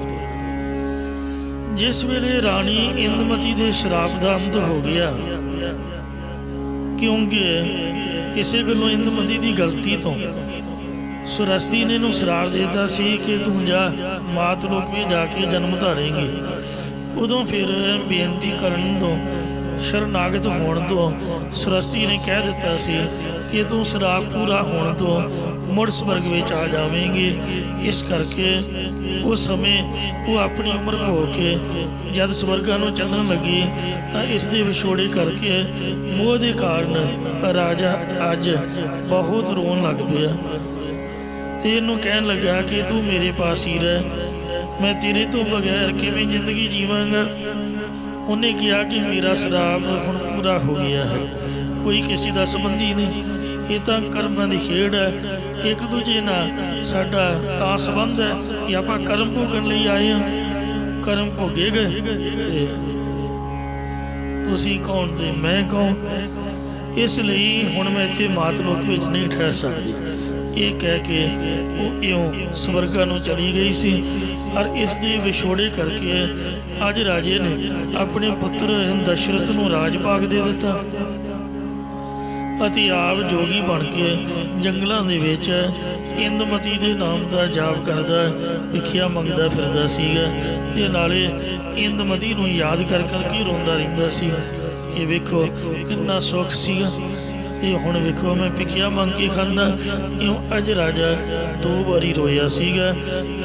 ਜਿਸ ਵੇਲੇ ਰਾਣੀ ਇੰਦਮਤੀ ਦੇ ਸ਼ਰਾਪ ਦਾ ਅੰਤ ਹੋ ਗਿਆ, ਕਿਉਂਕਿ ਕਿਸੇ ਗੱਲੋਂ ਇੰਦਮਤੀ ਦੀ ਗਲਤੀ ਤੋਂ ਸੁਰਸਤੀ ਨੇ ਨੂੰ ਸ਼ਰਾਪ ਦਿੱਤਾ ਸੀ ਕਿ ਤੂੰ ਜਾ ਮਾਤ ਲੋਕ ਵਿੱਚ ਜਾ ਕੇ ਜਨਮ ਧਾਰੇਂਗੀ। ਉਦੋਂ ਫਿਰ ਬੇਨਤੀ ਕਰਨ ਤੋਂ, ਸ਼ਰਨਾਗਤ ਹੋਣ ਤੋਂ ਸੁਰਸਤੀ ਨੇ ਕਹਿ ਦਿੱਤਾ ਸੀ ਕਿ ਤੂੰ ਸ਼ਰਾਪ ਪੂਰਾ ਹੋਣ ਤੋਂ ਮੁੜ ਸਵਰਗ ਵਿੱਚ ਆ ਜਾਵੇਂਗੇ। ਇਸ ਕਰਕੇ ਉਸ ਸਮੇਂ ਉਹ ਆਪਣੀ ਉਮਰ ਭੋਗ ਕੇ ਜਦ ਸਵਰਗਾਂ ਨੂੰ ਚੱਲਣ ਲੱਗੀ ਤਾਂ ਇਸ ਦੇ ਵਿਛੋੜੇ ਕਰਕੇ ਮੋਹ ਦੇ ਕਾਰਨ ਰਾਜਾ ਅੱਜ ਬਹੁਤ ਰੋਣ ਲੱਗ ਪਿਆ ਤੇ ਇਹਨੂੰ ਕਹਿਣ ਲੱਗਾ ਕਿ ਤੂੰ ਮੇਰੇ ਪਾਸ ਹੀ ਰਹਿ, ਮੈਂ ਤੇਰੇ ਤੋਂ ਬਗੈਰ ਕਿਵੇਂ ਜ਼ਿੰਦਗੀ ਜੀਵਾਂਗਾ। ਉਹਨੇ ਕਿਹਾ ਕਿ ਮੇਰਾ ਸ਼ਰਾਪ ਹੁਣ ਪੂਰਾ ਹੋ ਗਿਆ ਹੈ, ਕੋਈ ਕਿਸੇ ਦਾ ਸੰਬੰਧੀ ਨਹੀਂ, ਇਹ ਤਾਂ ਕਰਮਾਂ ਦੀ ਖੇਡ ਹੈ। ਇੱਕ ਦੂਜੇ ਨਾਲ ਸਾਡਾ ਤਾਂ ਸੰਬੰਧ ਹੈ ਕਿ ਆਪਾਂ ਕਰਮ ਭੋਗਣ ਲਈ ਆਏ ਹਾਂ, ਕਰਮ ਭੋਗੇ ਗਏ ਤੇ ਤੁਸੀਂ ਕੌਣ ਤੇ ਮੈਂ ਕੌਣ। ਇਸ ਲਈ ਹੁਣ ਮੈਂ ਇੱਥੇ ਮਾਤ ਲੋਕ ਵਿੱਚ ਨਹੀਂ ਠਹਿਰ ਸਕਦੀ। ਇਹ ਕਹਿ ਕੇ ਉਹ ਇਉਂ ਸਵਰਗਾਂ ਨੂੰ ਚਲੀ ਗਈ ਸੀ। ਔਰ ਇਸ ਦੇ ਵਿਛੋੜੇ ਕਰਕੇ ਅੱਜ ਰਾਜੇ ਨੇ ਆਪਣੇ ਪੁੱਤਰ ਦਸ਼ਰਥ ਨੂੰ ਰਾਜ ਭਾਗ ਦੇ ਦਿੱਤਾ ਅਤੇ ਆਪ ਜੋਗੀ ਬਣ ਕੇ ਜੰਗਲਾਂ ਦੇ ਵਿੱਚ ਇੰਦਮਤੀ ਦੇ ਨਾਮ ਦਾ ਜਾਪ ਕਰਦਾ, ਭਿਖਿਆ ਮੰਗਦਾ ਫਿਰਦਾ ਸੀਗਾ ਤੇ ਨਾਲੇ ਇੰਦਮਤੀ ਨੂੰ ਯਾਦ ਕਰ ਕਰਕੇ ਰੋਂਦਾ ਰਹਿੰਦਾ ਸੀਗਾ ਕਿ ਵੇਖੋ ਕਿੰਨਾ ਸੁੱਖ ਸੀਗਾ ਤੇ ਹੁਣ ਵੇਖੋ ਮੈਂ ਭਿਖਿਆ ਮੰਗ ਕੇ ਖਾਂਦਾ। ਇਉਂ ਅੱਜ ਰਾਜਾ 2 ਵਾਰੀ ਰੋਇਆ ਸੀਗਾ।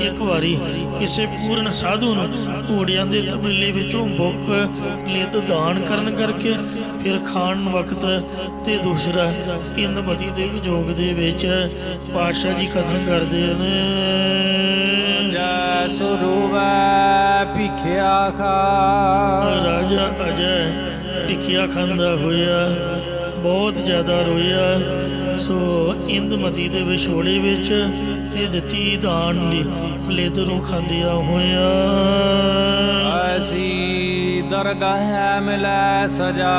ਇੱਕ ਵਾਰੀ ਕਿਸੇ ਪੂਰਨ ਸਾਧੂ ਨੂੰ ਘੋੜਿਆਂ ਦੇ ਤਬੇਲੇ ਵਿੱਚੋਂ ਬੁੱਕ ਲਿੱਦ ਦਾਨ ਕਰਨ ਕਰਕੇ ਫਿਰ ਖਾਣ ਵਕਤ, ਤੇ ਦੂਸਰਾ ਇੰਦਮਤੀ ਦੇ ਵਿਜੋਗ ਦੇ ਵਿੱਚ ਪਾਤਸ਼ਾਹ ਜੀ ਕਥਨ ਕਰਦੇ ਨੇ, ਜੈ ਸੁਰੂਵੈ ਭਿਖਿਆ ਖਾ। ਰਾਜਾ ਅਜੈ ਭਿਖਿਆ ਖਾਂਦਾ ਹੋਇਆ ਬਹੁਤ ਜ਼ਿਆਦਾ ਰੋਇਆ। ਸੋ ਇੰਦਮਤੀ ਦੇ ਵਿਛੋੜੇ ਵਿੱਚ ਤੇ ਦਿੱਤੀ ਦਾਨ ਦੀ ਲਿੱਦ ਨੂੰ ਖਾਂਦਿਆਂ ਹੋਇਆ। ਐਸੀ ਦਰਗਾਹ ਮਿਲੈ ਸਜਾ।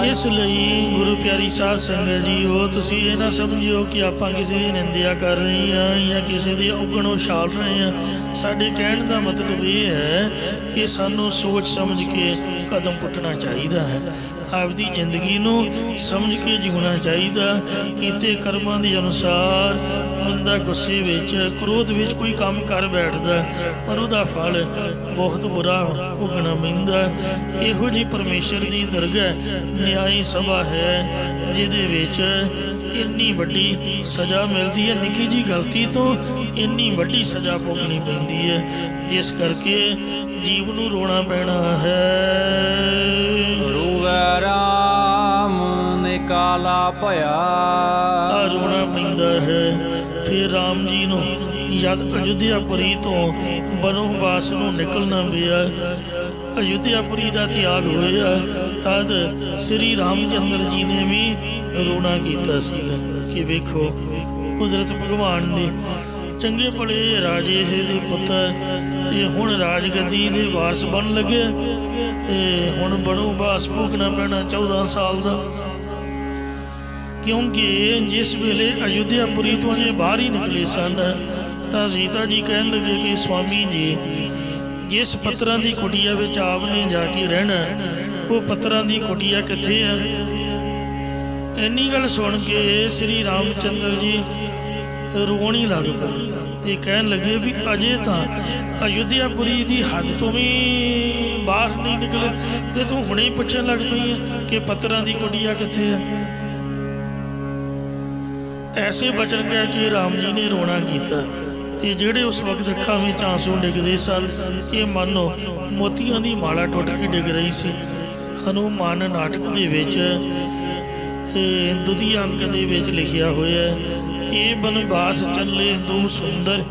ਇਸ ਲਈ ਗੁਰੂ ਪਿਆਰੀ ਸਾਧ ਸੰਗਤ ਜੀਓ, ਤੁਸੀਂ ਇਹ ਨਾ ਸਮਝਿਓ ਕਿ ਆਪਾਂ ਕਿਸੇ ਦੀ ਨਿੰਦਿਆ ਕਰ ਰਹੇ ਹਾਂ ਜਾਂ ਕਿਸੇ ਦੀ ਔਗਣ ਉਛਾਲ ਰਹੇ ਹਾਂ। ਸਾਡੇ ਕਹਿਣ ਦਾ ਮਤਲਬ ਇਹ ਹੈ ਕਿ ਸਾਨੂੰ ਸੋਚ ਸਮਝ ਕੇ ਕਦਮ ਪੁੱਟਣਾ ਚਾਹੀਦਾ ਹੈ। ਆਪਦੀ ਜ਼ਿੰਦਗੀ ਨੂੰ ਸਮਝ ਕੇ ਜਿਉਣਾ ਚਾਹੀਦਾ। ਕੀਤੇ ਕਰਮਾਂ ਦੇ ਅਨੁਸਾਰ ਬੰਦਾ ਗੁੱਸੇ ਵਿੱਚ, ਕ੍ਰੋਧ ਵਿੱਚ ਕੋਈ ਕੰਮ ਕਰ ਬੈਠਦਾ ਪਰ ਉਹਦਾ ਫਲ ਬਹੁਤ ਬੁਰਾ ਭੁਗਤਣਾ ਪੈਂਦਾ। ਇਹੋ ਜਿਹੀ ਪਰਮੇਸ਼ਰ ਦੀ ਦਰਗਾਹ ਨਿਆਂਈ ਸਭਾ ਹੈ ਜਿਹਦੇ ਵਿੱਚ ਇੰਨੀ ਵੱਡੀ ਸਜ਼ਾ ਮਿਲਦੀ ਹੈ। ਨਿੱਕੀ ਜਿਹੀ ਗਲਤੀ ਤੋਂ ਇੰਨੀ ਵੱਡੀ ਸਜ਼ਾ ਭੁਗਤਣੀ ਪੈਂਦੀ ਹੈ, ਜਿਸ ਕਰਕੇ ਜੀਵ ਨੂੰ ਰੋਣਾ ਪੈਣਾ ਹੈ। ਰਾਮ ਨਿਕਾਲਾ ਭਇਆ। ਰੋਣਾ ਪੈਂਦਾ ਹੈ। ਫਿਰ ਰਾਮ ਜੀ ਨੂੰ ਜਦ ਅਯੁੱਧਿਆਪੁਰੀ ਤੋਂ ਬਨਵਾਸ ਨੂੰ ਨਿਕਲਣਾ ਪਿਆ, ਅਯੁੱਧਿਆਪੁਰੀ ਦਾ ਤਿਆਗ ਹੋਇਆ, ਤਦ ਸ੍ਰੀ ਰਾਮ ਚੰਦਰ ਜੀ ਨੇ ਵੀ ਰੋਣਾ ਕੀਤਾ ਸੀਗਾ ਕਿ ਵੇਖੋ ਕੁਦਰਤ ਭਗਵਾਨ ਦੇ ਚੰਗੇ ਭਲੇ ਰਾਜੇ ਦੇ ਪੁੱਤਰ ਤੇ ਹੁਣ ਰਾਜਗੱਦੀ ਦੇ ਵਾਰਸ ਬਣ ਲੱਗੇ ਤੇ ਹੁਣ ਬਨਵਾਸ ਭੋਗਣਾ ਪੈਣਾ 14 ਸਾਲ ਦਾ। ਕਿਉਂਕਿ ਜਿਸ ਵੇਲੇ ਅਯੁੱਧਿਆਪੁਰੀ ਤੋਂ ਜੇ ਬਾਹਰ ਹੀ ਨਿਕਲੇ ਸਨ ਤਾਂ ਸੀਤਾ ਜੀ ਕਹਿਣ ਲੱਗੇ ਕਿ ਸਵਾਮੀ ਜੀ, ਜਿਸ ਪੱਤਰਾਂ ਦੀ ਕੁਟੀਆ ਵਿੱਚ ਆਪ ਨੇ ਜਾ ਕੇ ਰਹਿਣਾ, ਉਹ ਪੱਤਰਾਂ ਦੀ ਕੁਟੀਆ ਕਿੱਥੇ ਹੈ? ਇੰਨੀ ਗੱਲ ਸੁਣ ਕੇ ਸ੍ਰੀ ਰਾਮ ਚੰਦਰ ਜੀ ਰੋਣ ਹੀ ਲੱਗ ਪਏ ਤੇ ਕਹਿਣ ਲੱਗੇ ਵੀ ਅਜੇ ਤਾਂ ਅਯੁੱਧਿਆਪੁਰੀ ਦੀ ਹੱਦ ਤੋਂ ਵੀ ਬਾਹਰ ਨਹੀਂ ਨਿਕਲੇ ਤੇ ਤੂੰ ਹੁਣੇ ਪੁੱਛਣ ਲੱਗ ਪਈ ਹੈ ਕਿ ਪੱਤਰਾਂ ਦੀ ਕੁਟੀਆ ਕਿੱਥੇ ਹੈ। ਐਸੇ ਬਚਨ ਕਹਿ ਕੇ ਰਾਮ ਜੀ ਨੇ ਰੋਣਾ ਕੀਤਾ ਤੇ ਜਿਹੜੇ ਉਸ ਵਕਤ ਅੱਖਾਂ ਵਿੱਚ ਆਂਸੂ ਡਿੱਗਦੇ ਸਨ, ਇਹ ਮੰਨੋ ਮੋਤੀਆਂ ਦੀ ਮਾਲਾ ਟੁੱਟ ਕੇ ਡਿੱਗ ਰਹੀ ਸੀ। ਹਨੂਮਾਨ ਨਾਟਕ ਦੇ ਵਿੱਚ ਦੂਜੀ ਅੰਕ ਦੇ ਵਿੱਚ ਲਿਖਿਆ ਹੋਇਆ, ਇਹ ਬਨਵਾਸ ਚੱਲੇ ਦੋ ਸੁੰਦਰ,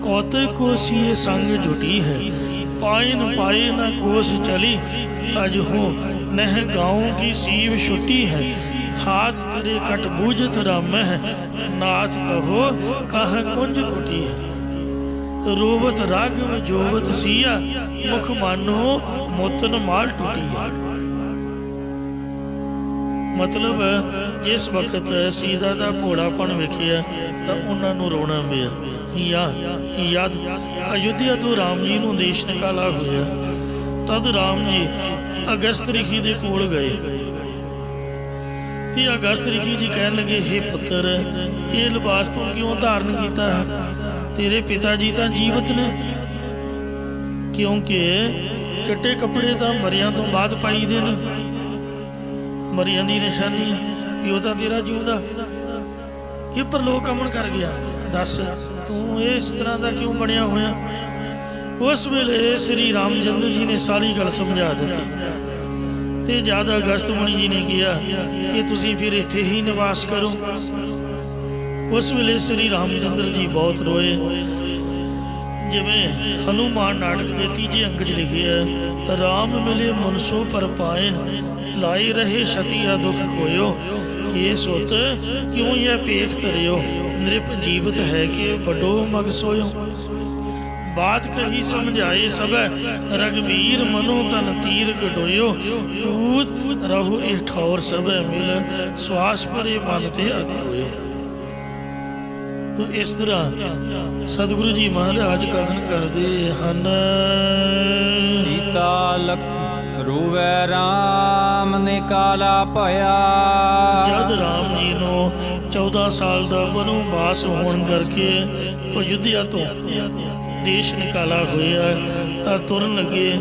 ਕੌਤਕ ਕੋਸੀਏ ਸੰਗ ਜੁਟੀ ਹੈ, ਪਾਏ ਨ ਪਾਏ ਨਾ ਕੋਸ ਚਲੀ, ਅਜ ਹੋ ਨਹਿ गाँव की सीव छुट्टी है, हाथ तेरे कट बूझत राम है, नाथ कहो कह कुंज कुटी है, रोवत राघव जोवत सिया, मुख मानो मोतन माल टूटी है। मतलब जिस वक्त सीता का भोलापन वेखिया तो उन्होंने रोना पिया। या याद अयोध्या तो राम जी नूं देश निकाला होया, तद राम जी अगस्त ऋषि दे कोल गए ते अगस्त ऋषि जी कहन लगे, हे पुत्र ये लिबास तू क्यों धारण किया है? तेरे पिता जी तो जीवित ने, क्योंकि चिट्टे कपड़े तो मरिया तो बाद पाई दे ने, मरिया की निशानी प्यो तो तेरा जिउंदा कि परलोक अमन कर गया। दस तू इस तरह का क्यों बनया होया? उस वेले श्री रामचंद्र जी ने सारी गल समझा दी ते जद अगस्त मुनि जी ने कहा कि तुसी फिर इत्थे ही निवास करो। उस वेले श्री रामचंद्र जी बहुत रोए, जिवें हनुमान नाटक के तीजे अंक च लिखे है, राम मिले मुनसो पर पायन, लाई रहे छतिया दुख खोयो, ये सुत क्यों यह पेख तरियो, नृप जीवित है कि बड़ो मग सोयो। बात कही समझाए सब, रघुबीर मनो तन तीर गडोयो, कूद रहु ए ठौर सब मिल, श्वास परे मन ते अति होयो। ਤੋ ਇਸ ਤਰ੍ਹਾਂ ਸਤਿਗੁਰੂ ਜੀ ਮਹਾਰਾਜ ਕਥਨ ਕਰਦੇ ਹਨ। ਸੀਤਾ ਲਖ ਰੂਵੈ ਰਾਮ ਨੇ ਕਾਲਾ ਭਇਆ। ਜਦ ਰਾਮ ਜੀ ਨੂੰ 14 ਸਾਲ ਦਾ ਬਨਵਾਸ ਹੋਣ ਕਰਕੇ ਅਯੁੱਧਿਆ ਤੋਂ ਦੇਸ਼ ਨਿਕਾਲਾ ਹੋਇਆ ਤਾਂ ਤੁਰਨ ਲੱਗੇ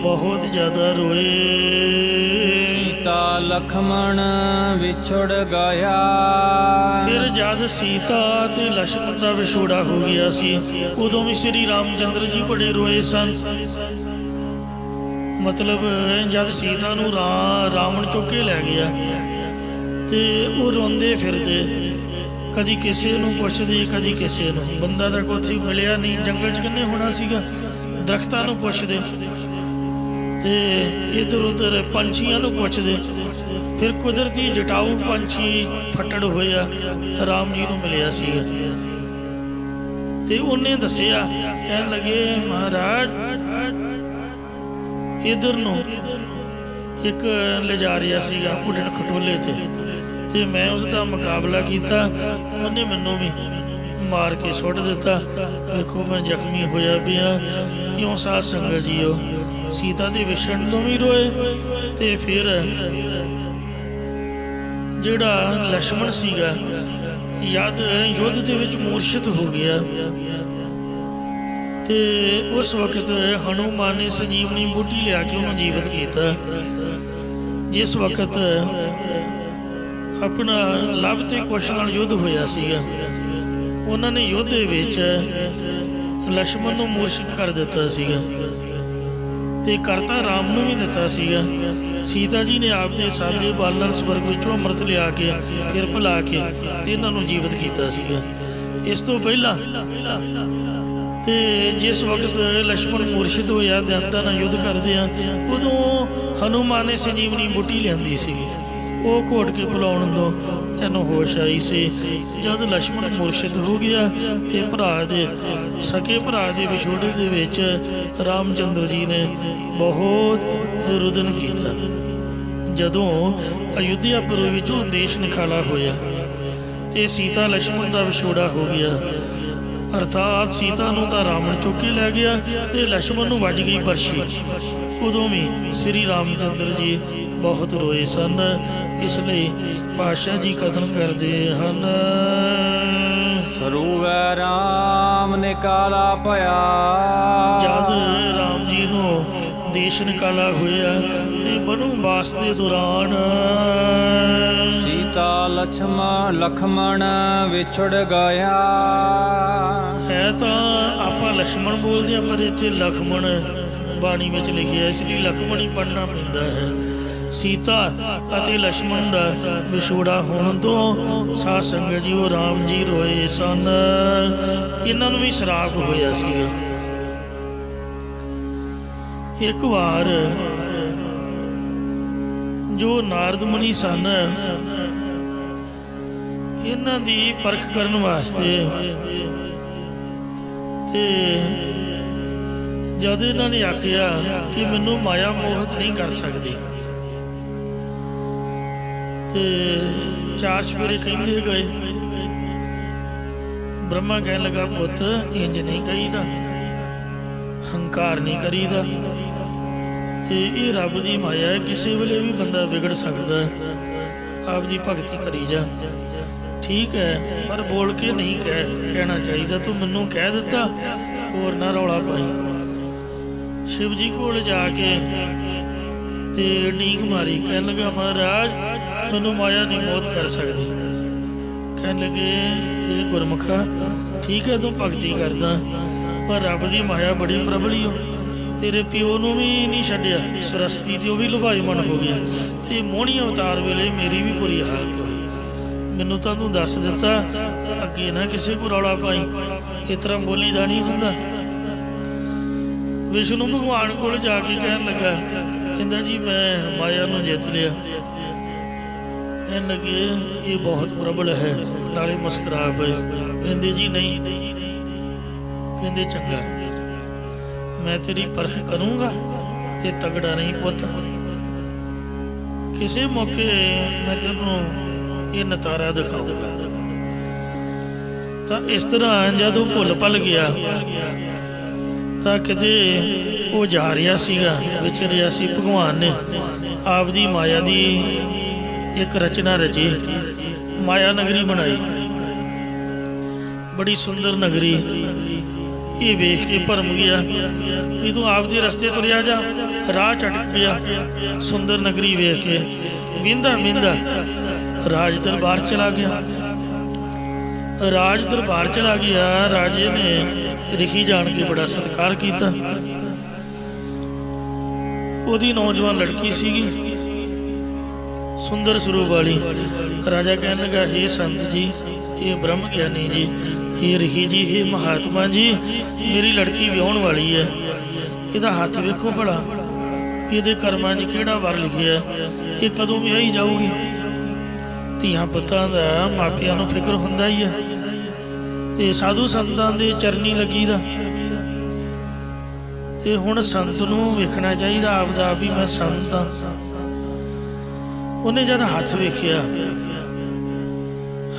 ਬਹੁਤ ਜ਼ਿਆਦਾ ਰੋਏ। ਸੀਤਾ ਲਖਮਣ ਵਿਛੜ ਗਿਆ। ਫਿਰ ਜਦ ਸੀਤਾ ਤੇ ਲక్ష్మణ ਦਾ ਵਿਛੋੜਾ ਹੋ ਗਿਆ ਸੀ ਉਦੋਂ ਵੀ ਸ੍ਰੀ ਰਾਮਚੰਦਰ ਜੀ ਬੜੇ ਰੋਏ ਸਨ। ਮਤਲਬ ਜਦ ਸੀਤਾ ਨੂੰ ਰਾਵਣ ਚੁੱਕ ਕੇ ਲੈ ਗਿਆ ਤੇ ਉਹ ਰੋਂਦੇ ਫਿਰਦੇ, ਕਦੀ ਕਿਸੇ ਨੂੰ ਪੁੱਛਦੇ ਕਦੀ ਕਿਸੇ ਨੂੰ। ਬੰਦਾ ਤਾਂ ਕੋਈ ਮਿਲਿਆ ਨਹੀਂ, ਜੰਗਲ 'ਚ ਕਿੰਨੇ ਹੋਣਾ ਸੀਗਾ, ਦਰਖਤਾਂ ਨੂੰ ਪੁੱਛਦੇ ਤੇ ਇੱਧਰ ਉੱਧਰ ਪੰਛੀਆਂ ਨੂੰ ਪੁੱਛਦੇ। ਫਿਰ ਕੁਦਰਤੀ ਜਟਾਊ ਪੰਛੀ ਫੱਟੜ ਹੋਇਆ ਰਾਮ ਜੀ ਨੂੰ ਮਿਲਿਆ ਸੀਗਾ ਤੇ ਉਹਨੇ ਦੱਸਿਆ, ਕਹਿਣ ਲੱਗੇ ਮਹਾਰਾਜ ਇੱਧਰ ਨੂੰ ਇੱਕ ਲਿਜਾ ਰਿਹਾ ਸੀਗਾ ਉਡਣ ਖਟੋਲੇ ਤੇ ਮੈਂ ਉਸ ਦਾ ਮੁਕਾਬਲਾ ਕੀਤਾ, ਉਹਨੇ ਮੈਨੂੰ ਵੀ ਮਾਰ ਕੇ ਸੁੱਟ ਦਿੱਤਾ। ਵੇਖੋ ਮੈਂ ਜ਼ਖਮੀ ਹੋਇਆ ਪਿਆ। ਇਉਂ ਸਾਧ ਸੰਗਤ ਜੀਓ ਸੀਤਾ ਦੇ ਵਿਛੜਨ ਤੋਂ ਵੀ ਰੋਏ ਤੇ ਫਿਰ ਜਿਹੜਾ ਲక్ష్మణ ਸੀਗਾ ਜਦ ਯੁੱਧ ਦੇ ਵਿੱਚ ਮੂਰਛਿਤ ਹੋ ਗਿਆ ਤੇ ਉਸ ਵਕਤ ਹਨੂਮਾਨ ਨੇ ਸੰਜੀਵਨੀ ਬੂਟੀ ਲਿਆ ਕੇ ਉਹਨੂੰ ਜੀਵਤ ਕੀਤਾ। ਜਿਸ ਵਕਤ ਆਪਣਾ ਲਵ ਤੇ ਕੁਸ਼ ਨਾਲ ਯੁੱਧ ਹੋਇਆ ਸੀਗਾ, ਉਹਨਾਂ ਨੇ ਯੁੱਧ ਦੇ ਵਿੱਚ ਲక్ష్మణ ਨੂੰ ਮੂਰਛਿਤ ਕਰ ਦਿੱਤਾ ਸੀਗਾ ਤੇ ਕਰਤਾ ਰਾਮ ਨੂੰ ਵੀ ਦਿੱਤਾ ਸੀਗਾ। ਸੀਤਾ ਜੀ ਨੇ ਆਪਦੇ ਸਾਦੇ ਬਲ ਨਾਲ ਸਵਰਗ ਵਿੱਚੋਂ ਅੰਮ੍ਰਿਤ ਲਿਆ ਕੇ ਫਿਰ ਭੁਲਾ ਕੇ ਤੇ ਇਹਨਾਂ ਨੂੰ ਜੀਵਤ ਕੀਤਾ ਸੀਗਾ। ਇਸ ਤੋਂ ਪਹਿਲਾਂ ਤੇ ਜਿਸ ਵਕਤ ਲక్ష్మణ ਮੂਰਛਿਤ ਹੋਇਆ ਦੈਂਤਾਂ ਨਾਲ ਯੁੱਧ ਕਰਦੇ ਆ, ਉਦੋਂ ਹਨੂਮਾਨ ਨੇ ਸੰਜੀਵਨੀ ਬੂਟੀ ਲਿਆਂਦੀ ਸੀਗੀ, ਉਹ ਘੋਟ ਕੇ ਬੁਲਾਉਣ ਤੋਂ ਇਹਨੂੰ ਹੋਸ਼ ਆਈ ਸੀ। ਜਦ ਲక్ష్మణ ਮੂਰਛਿਤ ਹੋ ਗਿਆ ਤੇ ਭਰਾ ਦੇ ਸਕੇ ਭਰਾ ਦੇ ਵਿਛੋੜੇ ਦੇ ਵਿੱਚ ਰਾਮਚੰਦਰ ਜੀ ਨੇ ਬਹੁਤ ਰੁਦਨ ਕੀਤਾ। ਜਦੋਂ ਅਯੁੱਧਿਆਪੁਰ ਵਿੱਚੋਂ ਦੇਸ਼ ਨਿਕਾਲਾ ਹੋਇਆ ਤੇ ਸੀਤਾ ਲక్ష్మణ ਦਾ ਵਿਛੋੜਾ ਹੋ ਗਿਆ, ਅਰਥਾਤ ਸੀਤਾ ਨੂੰ ਤਾਂ ਰਾਵਣ ਚੁੱਕ ਕੇ ਲੈ ਗਿਆ ਤੇ ਲక్ష్మణ ਨੂੰ ਵੱਜ ਗਈ ਬਰਛੀ। ਉਦੋਂ ਵੀ ਸ੍ਰੀ ਰਾਮਚੰਦਰ ਜੀ ਬਹੁਤ ਰੋਏ ਸਨ। ਇਸ ਲਈ ਪਾਤਸ਼ਾਹ ਜੀ ਕਥਨ ਕਰਦੇ ਹਨ। ਸਰੂਵੈ ਰਾਮ ਨੇ ਕਾਲਾ ਭਇਆ। ਜਦ ਰਾਮ ਜੀ ਨੂੰ ਦੇਸ਼ ਨਿਕਾਲਾ ਹੋਇਆ ਤੇ ਬਨਵਾਸ ਦੇ ਦੌਰਾਨ ਸੀਤਾ ਲਖਮਣ ਵਿਛੜ ਗਿਆ। ਹੈ ਤਾਂ ਆਪਾਂ ਲక్ష్మణ ਬੋਲਦੇ ਹਾਂ ਪਰ ਇੱਥੇ ਲਖਮਣ ਬਾਣੀ ਵਿੱਚ ਲਿਖਿਆ, ਇਸ ਲਈ ਲਖਮਣ ਹੀ ਪੜ੍ਹਨਾ ਪੈਂਦਾ ਹੈ। ਸੀਤਾ ਅਤੇ ਲక్ష్మణ ਦਾ ਵਿਛੋੜਾ ਹੋਣ ਤੋਂ ਸਾਧ ਸੰਗਤ ਜੀ ਉਹ ਰਾਮ ਜੀ ਰੋਏ ਸਨ। ਇਹਨਾਂ ਨੂੰ ਵੀ ਸ਼ਰਾਪ ਹੋਇਆ ਸੀਗਾ। ਇੱਕ ਵਾਰ ਜੋ ਨਾਰਦ ਮੁਨੀ ਸਨ, ਇਹਨਾਂ ਦੀ ਪਰਖ ਕਰਨ ਵਾਸਤੇ ਤੇ ਜਦ ਇਹਨਾਂ ਨੇ ਆਖਿਆ ਕਿ ਮੈਨੂੰ ਮਾਇਆ ਮੋਹਿਤ ਨਹੀਂ ਕਰ ਸਕਦੀ ਤੇ ਚਾਰ ਚੁਫੇਰੇ ਕਹਿੰਦੇ ਗਏ। ਬ੍ਰਹਮਾ ਕਹਿਣ ਲੱਗਾ, ਪੁੱਤ ਇੰਜ ਨਹੀਂ ਕਹੀਦਾ, ਹੰਕਾਰ ਨਹੀਂ ਕਰੀਦਾ ਤੇ ਇਹ ਰੱਬ ਦੀ ਮਾਇਆ ਹੈ, ਕਿਸੇ ਵੇਲੇ ਵੀ ਬੰਦਾ ਵਿਗੜ ਸਕਦਾ ਹੈ। ਆਪਦੀ ਭਗਤੀ ਕਰੀ ਜਾ, ਠੀਕ ਹੈ, ਪਰ ਬੋਲ ਕੇ ਨਹੀਂ ਕਹਿਣਾ ਚਾਹੀਦਾ। ਤੂੰ ਮੈਨੂੰ ਕਹਿ ਦਿੱਤਾ, ਹੋਰ ਨਾ ਰੌਲਾ ਪਾਈ। शिव जी कोल जाके ते नीक मारी, कहन लगा महाराज मैनू माया नहीं मौत कर सकती। कहन लगे ये गुरमुखा ठीक है तू भगती करदा पर रब की माया बड़ी प्रबली हो। तेरे प्यो नू भी नहीं छड्डिया, सरस्ती ते भी लुभाईमन हो गया ते मोहनी अवतार वेले मेरी भी बुरी हालत हुई। मैनू तू दस दिता अगे ना किसी को रौला पाई, इस तरह बोली दा नहीं हुंदा। विष्णु भगवान को जाके कहन लगा, कहंदा जी मैं माया नू जित लिया। कहन लगे ये बहुत प्रबल है, नाले मुस्कुरा पे। कहंदे जी नहीं, कहंदे चंगा मैं तेरी परख करूँगा ते तगड़ा नहीं पुत, किसी मौके मैं तेनों ये नतारा दिखाऊंगा। ਤਾਂ ਇਸ ਤਰ੍ਹਾਂ ਜਦੋਂ ਭੁੱਲ ਭੱਲ ਗਿਆ ਤਾਂ ਕਿਤੇ ਉਹ ਜਾ ਰਿਹਾ ਸੀਗਾ, ਵਿਚਰਿਆ ਸੀ। ਭਗਵਾਨ ਨੇ ਆਪਦੀ ਮਾਇਆ ਦੀ ਇੱਕ ਰਚਨਾ ਰਚੀ, ਮਾਇਆ ਨਗਰੀ ਬਣਾਈ, ਬੜੀ ਸੁੰਦਰ ਨਗਰੀ। ਇਹ ਵੇਖ ਕੇ ਭਰਮ ਗਿਆ ਵੀ ਤੂੰ ਆਪਦੇ ਰਸਤੇ ਤੁਰਿਆ ਜਾ, ਰਾਹ ਛੱਡ ਗਿਆ। ਸੁੰਦਰ ਨਗਰੀ ਵੇਖ ਕੇ ਵਿੰਦਾ ਵਿੰਦਾ ਰਾਜ ਦਰਬਾਰ ਚਲਾ ਗਿਆ। ਰਾਜ ਦਰਬਾਰ ਚਲਾ ਗਿਆ। ਰਾਜੇ ਨੇ ਰਿਖੀ ਜਾਣ ਕੇ ਬੜਾ ਸਤਿਕਾਰ ਕੀਤਾ। ਉਹਦੀ ਨੌਜਵਾਨ ਲੜਕੀ ਸੀਗੀ, ਸੁੰਦਰ ਸਰੂਪ ਵਾਲੀ। ਰਾਜਾ ਕਹਿਣ ਲੱਗਾ, हे ਸੰਤ ਜੀ, ਇਹ ਬ੍ਰਹਮ ਗਿਆਨੀ ਜੀ, हे ਰਿਖੀ ਜੀ, हे ਮਹਾਤਮਾ ਜੀ, ਮੇਰੀ ਲੜਕੀ ਵਿਆਹੁਣ ਵਾਲੀ ਹੈ। ਇਹਦਾ ਹੱਥ ਵੇਖੋ ਭਲਾ, ਇਹਦੇ ਕਰਮਾਂ 'ਚ ਕਿਹੜਾ ਵਰ ਲਿਖਿਆ, ਇਹ ਕਦੋਂ ਵਿਆਹੀ ਜਾਊਗੀ। ਧੀਆਂ ਪੁੱਤਾਂ ਦਾ ਮਾਪਿਆਂ ਨੂੰ ਫਿਕਰ ਹੁੰਦਾ ਹੀ ਹੈ, ਤੇ ਸਾਧੂ ਸੰਤਾਂ ਦੇ ਚਰਨੀ ਲੱਗੀ ਦਾ। ਤੇ ਹੁਣ ਸੰਤ ਨੂੰ ਵੇਖਣਾ ਚਾਹੀਦਾ ਆਪਦਾ ਵੀ ਮੈਂ ਸੰਤ ਹਾਂ। ਉਹਨੇ ਜਦ ਹੱਥ ਵੇਖਿਆ,